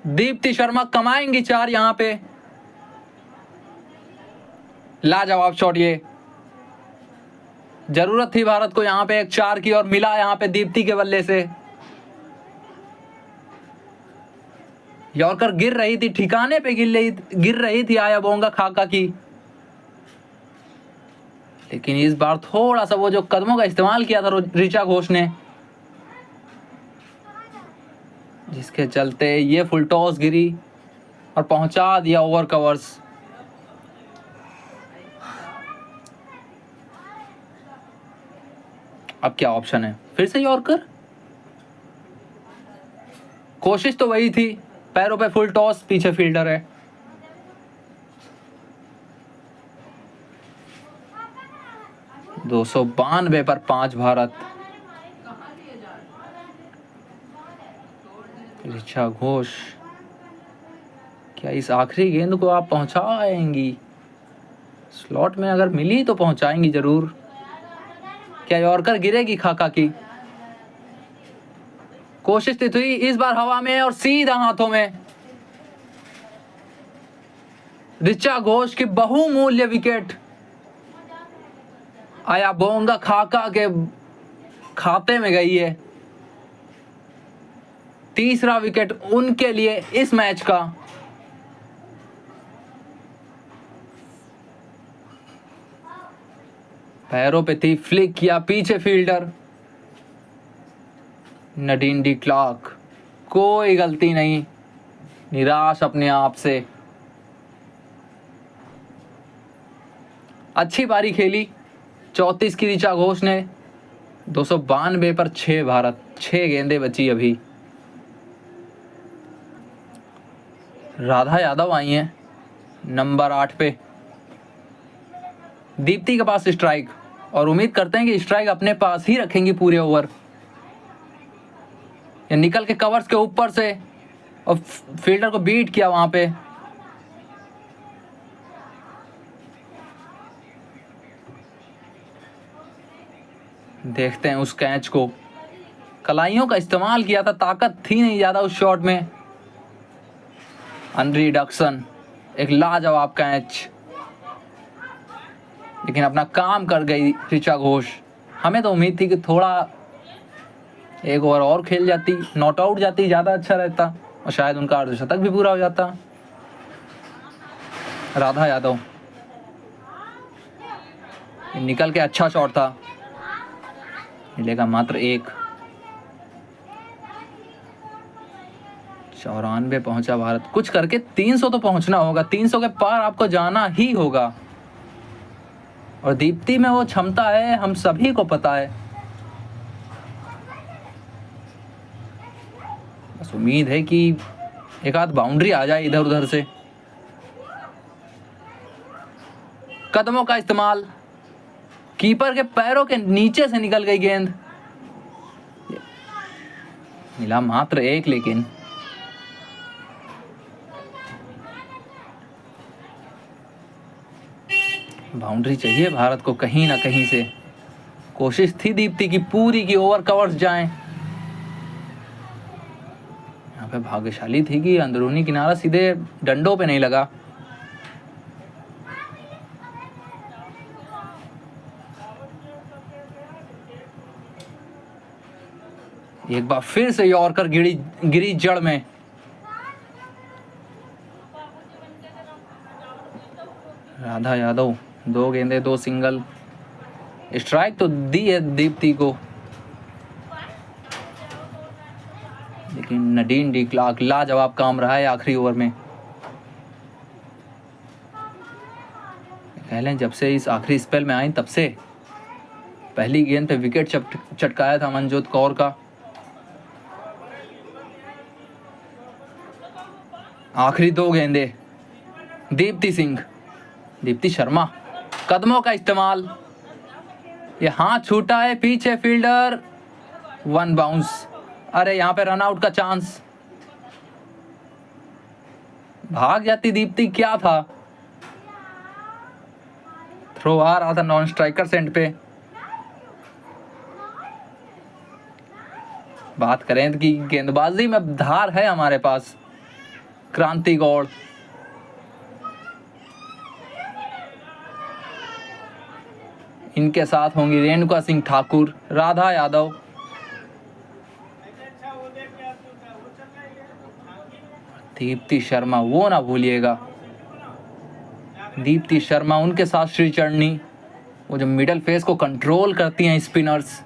दीप्ति शर्मा कमाएंगी 4 यहां पे। लाजवाब शॉट, ये जरूरत थी भारत को यहां पे एक 4 की, और मिला यहां पे दीप्ति के बल्ले से। यॉर्कर गिर रही थी, ठिकाने पे गिर रही थी आया बोंगा खाका की, लेकिन इस बार थोड़ा सा वो जो कदमों का इस्तेमाल किया था ऋचा घोष ने, जिसके चलते ये फुल टॉस गिरी और पहुंचा दिया ओवर कवर्स। अब क्या ऑप्शन है? फिर से यॉर्कर। कोशिश तो वही थी, पैरों पे फुल टॉस, पीछे फील्डर है। । 292 पर 5 भारत। ऋचा घोष, क्या इस आखिरी गेंद को आप पहुंचाएंगी? स्लॉट में अगर मिली तो पहुंचाएंगी जरूर। क्या यॉर्कर गिरेगी खाका की? कोशिश तो थी, इस बार हवा में और सीधा हाथों में। ऋचा घोष की बहुमूल्य विकेट आया बोंगा खाका के खाते में गई है। तीसरा विकेट उनके लिए इस मैच का। पैरों पे थी, फ्लिक किया, पीछे फील्डर। नडीन डी क्लार्क, कोई गलती नहीं, निराश अपने आप से। अच्छी पारी खेली 34 की ऋचा घोष ने। 292 पर 6 भारत। 6 गेंदें बची अभी। राधा यादव आई हैं नंबर 8 पे। दीप्ति के पास स्ट्राइक, और उम्मीद करते हैं कि स्ट्राइक अपने पास ही रखेंगी पूरे ओवर। या निकल के कवर्स के ऊपर से और फील्डर को बीट किया वहां पे। देखते हैं उस कैच को, कलाइयों का इस्तेमाल किया था, ताकत थी नहीं ज़्यादा उस शॉट में। अनरिडक्शन, एक लाजवाब कैच, लेकिन अपना काम कर गई ऋचा घोष। हमें तो उम्मीद थी कि थोड़ा एक ओवर और खेल जाती, नॉट आउट जाती, ज़्यादा अच्छा रहता और शायद उनका अर्धशतक भी पूरा हो जाता। राधा यादव, निकल के अच्छा शॉट था, मिलेगा मात्र 1। 94 पहुंचा भारत, कुछ करके 300 तो पहुंचना होगा, 300 के पार आपको जाना ही होगा। और दीप्ति में वो क्षमता है, हम सभी को पता है। बस उम्मीद है कि एक आध बाउंड्री आ जाए इधर उधर से। कदमों का इस्तेमाल, कीपर के पैरों के नीचे से निकल गई गेंद, मिला मात्र 1। लेकिन बाउंड्री चाहिए भारत को कहीं ना कहीं से। कोशिश थी दीप्ति की पूरी की ओवर कवर्स जाएं। यहाँ पे भाग्यशाली थी कि अंदरूनी किनारा सीधे डंडों पे नहीं लगा। एक बार फिर से यॉर्कर गिरी जड़ में। राधा यादव, 2 गेंदे 2 सिंगल, स्ट्राइक तो दी है दीप्ति को, लेकिन नडीन डी क्लार्क लाजवाब काम रहा है आखिरी ओवर में। कह लें जब से इस आखिरी स्पेल में आई तब से पहली गेंद पे विकेट चटकाया था मनजोत कौर का। आखिरी 2 गेंदे, दीप्ति शर्मा, कदमों का इस्तेमाल, ये हाथ छूटा है, पीछे फील्डर, 1 बाउंस। अरे यहाँ पे रन आउट का चांस, भाग जाती दीप्ति, क्या था। थ्रो आ रहा था नॉन स्ट्राइकर सेंड पे। बात करें कि गेंदबाजी में धार है हमारे पास, क्रांति गौड़, इनके साथ होंगी रेणुका सिंह ठाकुर, राधा यादव, दीप्ति शर्मा, वो ना भूलिएगा दीप्ति शर्मा, उनके साथ श्रीचरणी, वो जो मिडल फेस को कंट्रोल करती हैं स्पिनर्स,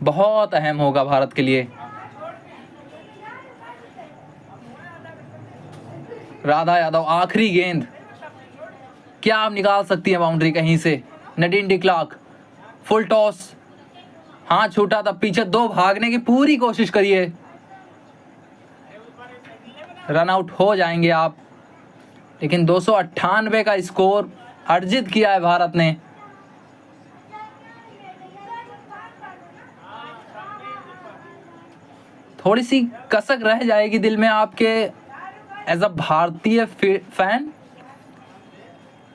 बहुत अहम होगा भारत के लिए। राधा यादव, आखिरी गेंद, क्या आप निकाल सकती हैं बाउंड्री कहीं से। नडीन डी क्लार्क, फुल टॉस, हाथ छूटा था, पीछे 2 भागने की पूरी कोशिश करिए, रन आउट हो जाएंगे आप। लेकिन 298 का स्कोर अर्जित किया है भारत ने। थोड़ी सी कसक रह जाएगी दिल में आपके एज अ भारतीय फैन,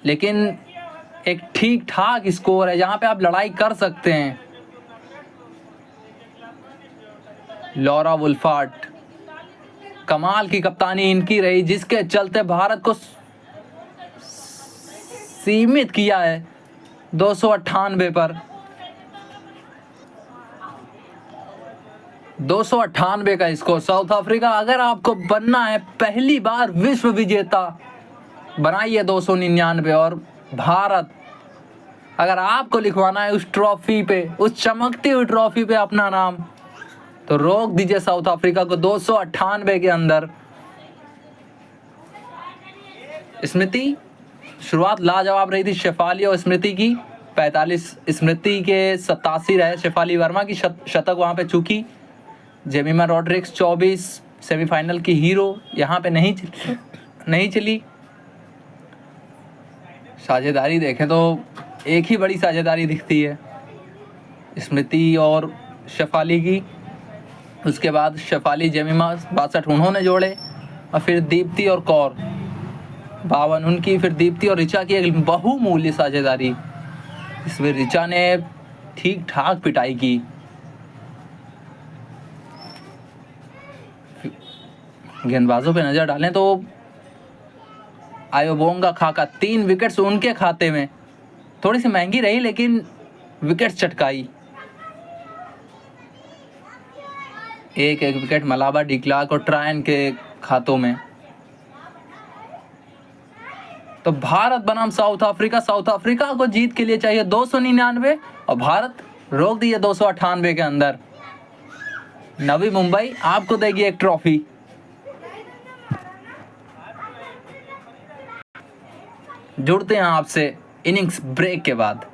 लेकिन एक ठीक ठाक स्कोर है जहां पे आप लड़ाई कर सकते हैं। लॉरा वुल्फार्ट, कमाल की कप्तानी इनकी रही, जिसके चलते भारत को सीमित किया है 298 पर। 298 का स्कोर। साउथ अफ्रीका, अगर आपको बनना है पहली बार विश्व विजेता, बनाइए 299। और भारत, अगर आपको लिखवाना है उस ट्रॉफी पे, उस चमकती हुई ट्रॉफी पे अपना नाम, तो रोक दीजिए साउथ अफ्रीका को 298 के अंदर। स्मृति, शुरुआत लाजवाब रही थी शेफाली और स्मृति की, 45 स्मृति के 87 रहे शेफाली वर्मा की शतक वहां पे चूकी। जेमिमा रॉड्रिक्स 24, सेमीफाइनल की हीरो, यहाँ पे नहीं चली। साझेदारी देखें तो एक ही बड़ी साझेदारी दिखती है, स्मृति और शेफाली की। उसके बाद शेफाली, जेमिमा 62 उन्होंने जोड़े, और फिर दीप्ति और कौर 52 उनकी, फिर दीप्ति और ऋचा की एक बहुमूल्य साझेदारी। इसमें ऋचा ने ठीक ठाक पिटाई की। गेंदबाजों पे नजर डालें तो आयोबोंगा खाका 3 विकेट्स उनके खाते में। थोड़ी सी महंगी रही लेकिन विकेट्स चटकाई। एक विकेट मलाबा डिक्लार्क और ट्रायन के खातों में। तो भारत बनाम साउथ अफ्रीका। साउथ अफ्रीका को जीत के लिए चाहिए 299 और भारत रोक दिए 298 के अंदर। नवी मुंबई आपको देगी एक ट्रॉफी। जुड़ते हैं आपसे इनिंग्स ब्रेक के बाद।